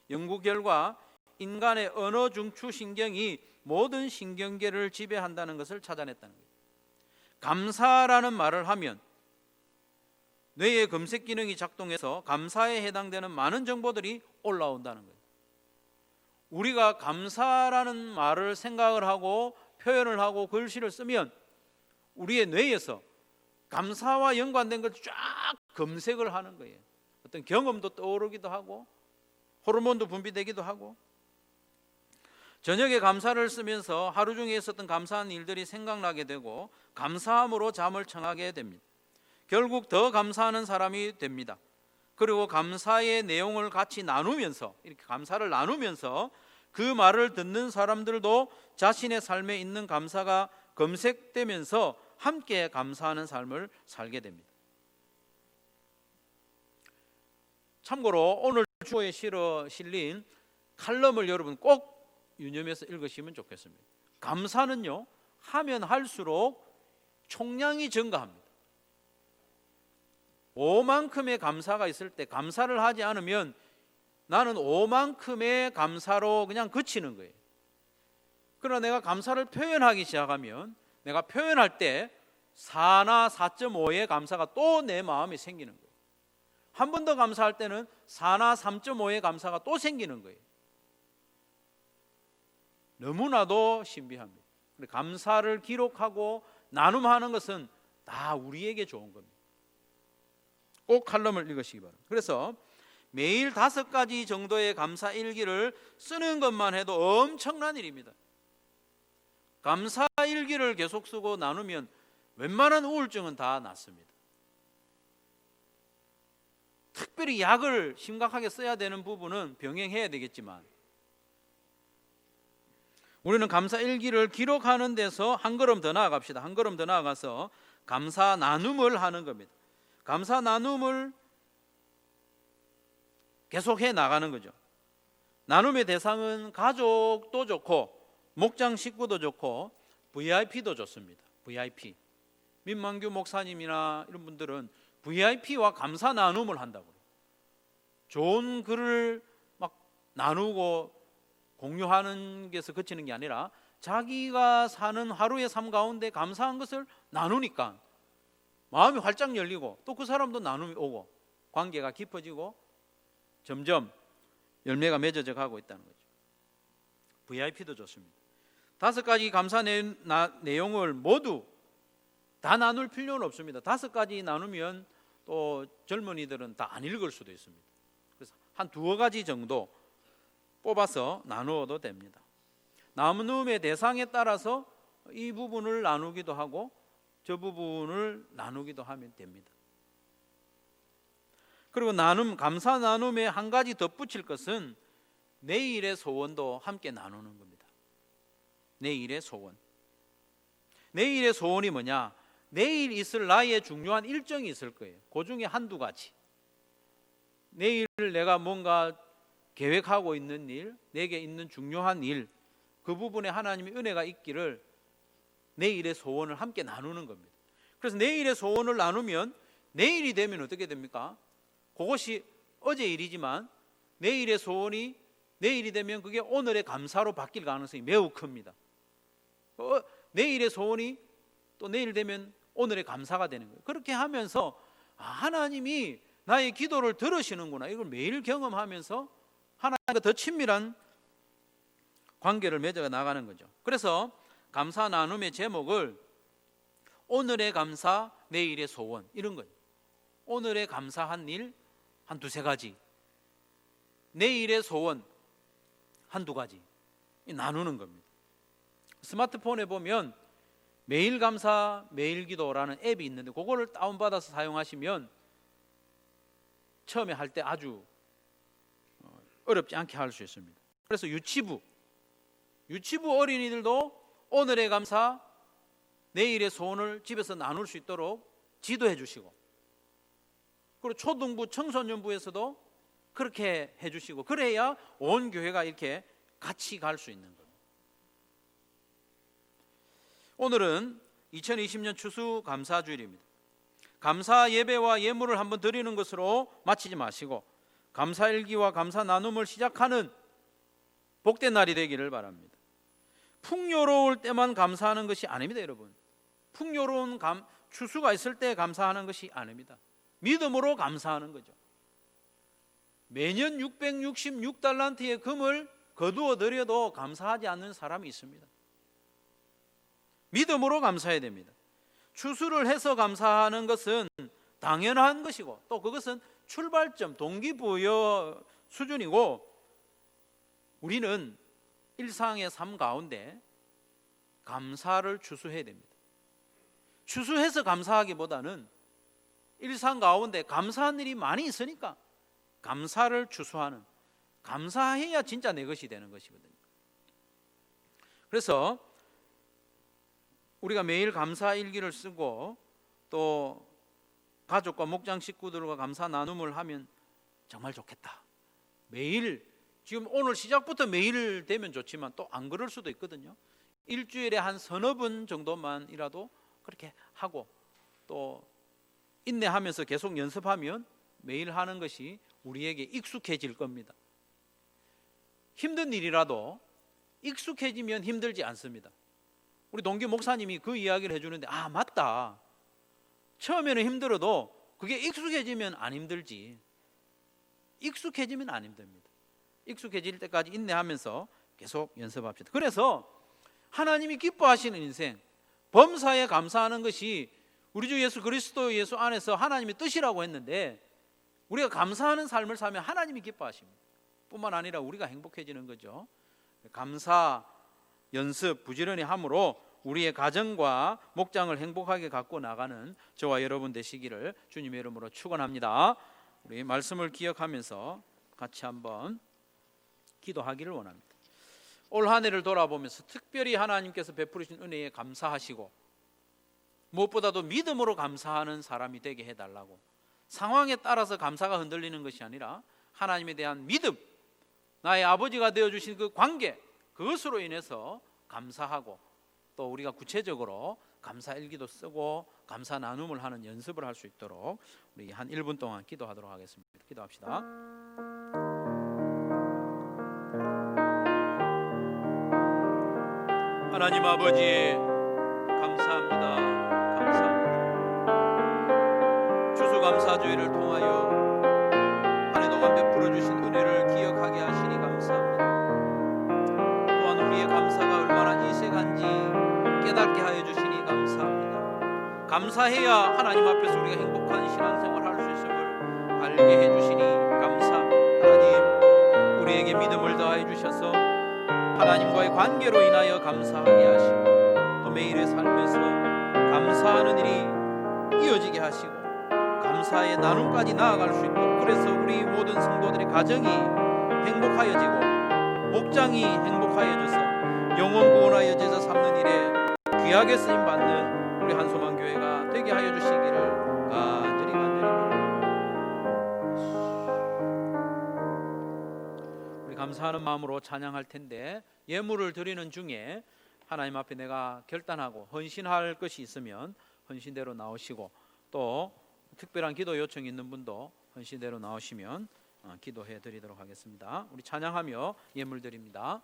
연구 결과 인간의 언어 중추 신경이 모든 신경계를 지배한다는 것을 찾아냈다는 거예요. 감사라는 말을 하면 뇌의 검색 기능이 작동해서 감사에 해당되는 많은 정보들이 올라온다는 거예요. 우리가 감사라는 말을 생각을 하고 표현을 하고 글씨를 쓰면 우리의 뇌에서 감사와 연관된 걸 쫙 검색을 하는 거예요. 어떤 경험도 떠오르기도 하고 호르몬도 분비되기도 하고, 저녁에 감사를 쓰면서 하루 중에 있었던 감사한 일들이 생각나게 되고 감사함으로 잠을 청하게 됩니다. 결국 더 감사하는 사람이 됩니다. 그리고 감사의 내용을 같이 나누면서, 이렇게 감사를 나누면서 그 말을 듣는 사람들도 자신의 삶에 있는 감사가 검색되면서 함께 감사하는 삶을 살게 됩니다. 참고로 오늘 주어에 실린 칼럼을 여러분 꼭 유념해서 읽으시면 좋겠습니다. 감사는요, 하면 할수록 총량이 증가합니다. 5만큼의 감사가 있을 때 감사를 하지 않으면 나는 5만큼의 감사로 그냥 그치는 거예요. 그러나 내가 감사를 표현하기 시작하면 내가 표현할 때 4나 4.5의 감사가 또 내 마음에 생기는 거예요. 한 번 더 감사할 때는 4나 3.5의 감사가 또 생기는 거예요. 너무나도 신비합니다. 감사를 기록하고 나눔하는 것은 다 우리에게 좋은 겁니다. 꼭 칼럼을 읽으시기 바랍니다. 그래서 매일 5가지 정도의 감사 일기를 쓰는 것만 해도 엄청난 일입니다. 감사 일기를 계속 쓰고 나누면 웬만한 우울증은 다 낫습니다. 특별히 약을 심각하게 써야 되는 부분은 병행해야 되겠지만, 우리는 감사 일기를 기록하는 데서 한 걸음 더 나아갑시다. 한 걸음 더 나아가서 감사 나눔을 하는 겁니다. 감사 나눔을 계속해 나가는 거죠. 나눔의 대상은 가족도 좋고 목장 식구도 좋고 VIP도 좋습니다. VIP. 민만규 목사님이나 이런 분들은 VIP와 감사 나눔을 한다고 그래요. 좋은 글을 막 나누고 공유하는 게서 그치는 게 아니라 자기가 사는 하루의 삶 가운데 감사한 것을 나누니까 마음이 활짝 열리고 또 그 사람도 나눔이 오고 관계가 깊어지고 점점 열매가 맺어져 가고 있다는 거죠. VIP도 좋습니다. 5가지 감사 내용을 모두 다 나눌 필요는 없습니다. 5가지 나누면 또 젊은이들은 다 안 읽을 수도 있습니다. 그래서 한 2가지 정도 뽑아서 나누어도 됩니다. 나눔의 대상에 따라서 이 부분을 나누기도 하고 저 부분을 나누기도 하면 됩니다. 그리고 감사 나눔에 한 가지 덧붙일 것은 내일의 소원도 함께 나누는 겁니다. 내일의 소원. 내일의 소원이 뭐냐? 내일 있을 나의 중요한 일정이 있을 거예요. 그 중에 1-2가지. 내일 내가 뭔가 계획하고 있는 일, 내게 있는 중요한 일, 그 부분에 하나님의 은혜가 있기를 내일의 소원을 함께 나누는 겁니다. 그래서 내일의 소원을 나누면 내일이 되면 어떻게 됩니까? 그것이 어제 일이지만 내일의 소원이 내일이 되면 그게 오늘의 감사로 바뀔 가능성이 매우 큽니다. 내일의 소원이 또 내일 되면 오늘의 감사가 되는 거예요. 그렇게 하면서 하나님이 나의 기도를 들으시는구나, 이걸 매일 경험하면서 하나님과 더 친밀한 관계를 맺어 나가는 거죠. 그래서 감사 나눔의 제목을 오늘의 감사, 내일의 소원, 이런 거예요. 오늘의 감사한 일 한 2-3가지, 내일의 소원 1-2가지 나누는 겁니다. 스마트폰에 보면 매일 감사, 매일 기도라는 앱이 있는데 그거를 다운받아서 사용하시면 처음에 할 때 아주 어렵지 않게 할 수 있습니다. 그래서 유치부 어린이들도 오늘의 감사, 내일의 소원을 집에서 나눌 수 있도록 지도해 주시고, 그리고 초등부, 청소년부에서도 그렇게 해주시고, 그래야 온 교회가 이렇게 같이 갈 수 있는 겁니다. 오늘은 2020년 추수 감사주일입니다. 감사 예배와 예물을 한번 드리는 것으로 마치지 마시고 감사일기와 감사 나눔을 시작하는 복된 날이 되기를 바랍니다. 풍요로울 때만 감사하는 것이 아닙니다, 여러분. 풍요로운 추수가 있을 때 감사하는 것이 아닙니다. 믿음으로 감사하는 거죠. 매년 666달란트의 금을 거두어 드려도 감사하지 않는 사람이 있습니다. 믿음으로 감사해야 됩니다. 추수를 해서 감사하는 것은 당연한 것이고, 또 그것은 출발점, 동기부여 수준이고, 우리는 일상의 삶 가운데 감사를 추수해야 됩니다. 추수해서 감사하기보다는 일상 가운데 감사한 일이 많이 있으니까 감사를 추수하는, 감사해야 진짜 내 것이 되는 것이거든요. 그래서 우리가 매일 감사 일기를 쓰고 또 가족과 목장 식구들과 감사 나눔을 하면 정말 좋겠다. 매일, 지금 오늘 시작부터 매일 되면 좋지만 또 안 그럴 수도 있거든요. 일주일에 한 서너 번 정도만이라도 그렇게 하고 또 인내하면서 계속 연습하면 매일 하는 것이 우리에게 익숙해질 겁니다. 힘든 일이라도 익숙해지면 힘들지 않습니다. 우리 동기 목사님이 그 이야기를 해주는데, 아, 맞다. 처음에는 힘들어도 그게 익숙해지면 안 힘들지. 익숙해지면 안 힘듭니다. 익숙해질 때까지 인내하면서 계속 연습합시다. 그래서 하나님이 기뻐하시는 인생, 범사에 감사하는 것이 우리 주 예수 그리스도 예수 안에서 하나님의 뜻이라고 했는데, 우리가 감사하는 삶을 살면 하나님이 기뻐하십니다. 뿐만 아니라 우리가 행복해지는 거죠. 감사 연습 부지런히 함으로 우리의 가정과 목장을 행복하게 갖고 나가는 저와 여러분 되시기를 주님의 이름으로 축원합니다. 우리 말씀을 기억하면서 같이 한번 기도하기를 원합니다. 올 한 해를 돌아보면서 특별히 하나님께서 베푸르신 은혜에 감사하시고, 무엇보다도 믿음으로 감사하는 사람이 되게 해달라고, 상황에 따라서 감사가 흔들리는 것이 아니라 하나님에 대한 믿음, 나의 아버지가 되어주신 그 관계, 그것으로 인해서 감사하고, 또 우리가 구체적으로 감사 일기도 쓰고 감사 나눔을 하는 연습을 할 수 있도록 우리 한 1분 동안 기도하도록 하겠습니다. 기도합시다. 하나님 아버지, 감사합니다. 감사합니다. 추수감사주의를 통하여 한 해 동안 베풀어 주신 은혜를 기억하게 하시니 감사합니다. 또한 우리의 감사가 얼마나 이색한지 깨닫게 하여 주시니 감사합니다. 감사해야 하나님 앞에서 우리가 행복한 신앙생활을 할 수 있음을 알게 해주시니 감사합니다. 하나님, 우리에게 믿음을 더하여 주셔서 하나님과의 관계로 인하여 감사하게 하시고, 또 매일의 삶에서 감사하는 일이 이어지게 하시고 감사의 나눔까지 나아갈 수 있도록, 그래서 우리 모든 성도들의 가정이 행복하여지고 목장이 행복하여져서 영혼 구원하여 제자 삼는 일에 귀하게 쓰임받는 우리 한소만 교회가 되게 하여 주시기를 간절히 바랍니다. 우리 감사하는 마음으로 찬양할 텐데, 예물을 드리는 중에 하나님 앞에 내가 결단하고 헌신할 것이 있으면 헌신대로 나오시고, 또 특별한 기도 요청이 있는 분도 헌신대로 나오시면 기도해 드리도록 하겠습니다. 우리 찬양하며 예물 드립니다.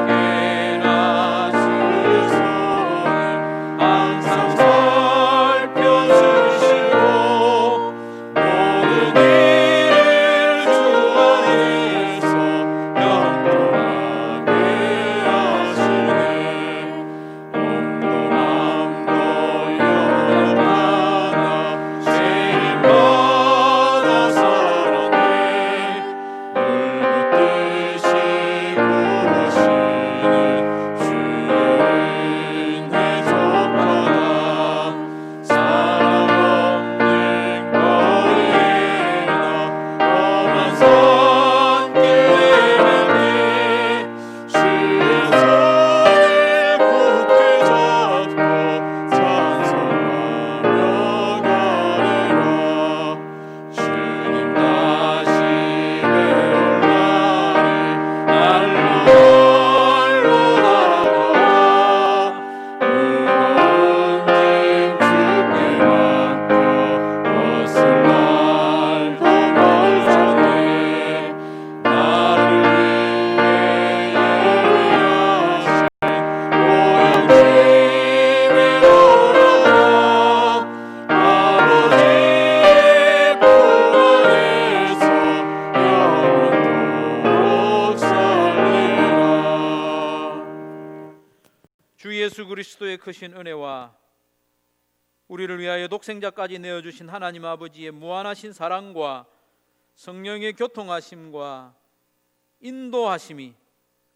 자랑케나 그리스도의 크신 은혜와 우리를 위하여 독생자까지 내어주신 하나님 아버지의 무한하신 사랑과 성령의 교통하심과 인도하심이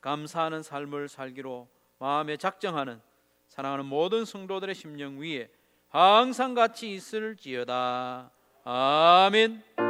감사하는 삶을 살기로 마음에 작정하는 사랑하는 모든 성도들의 심령 위에 항상 같이 있을지어다. 아멘.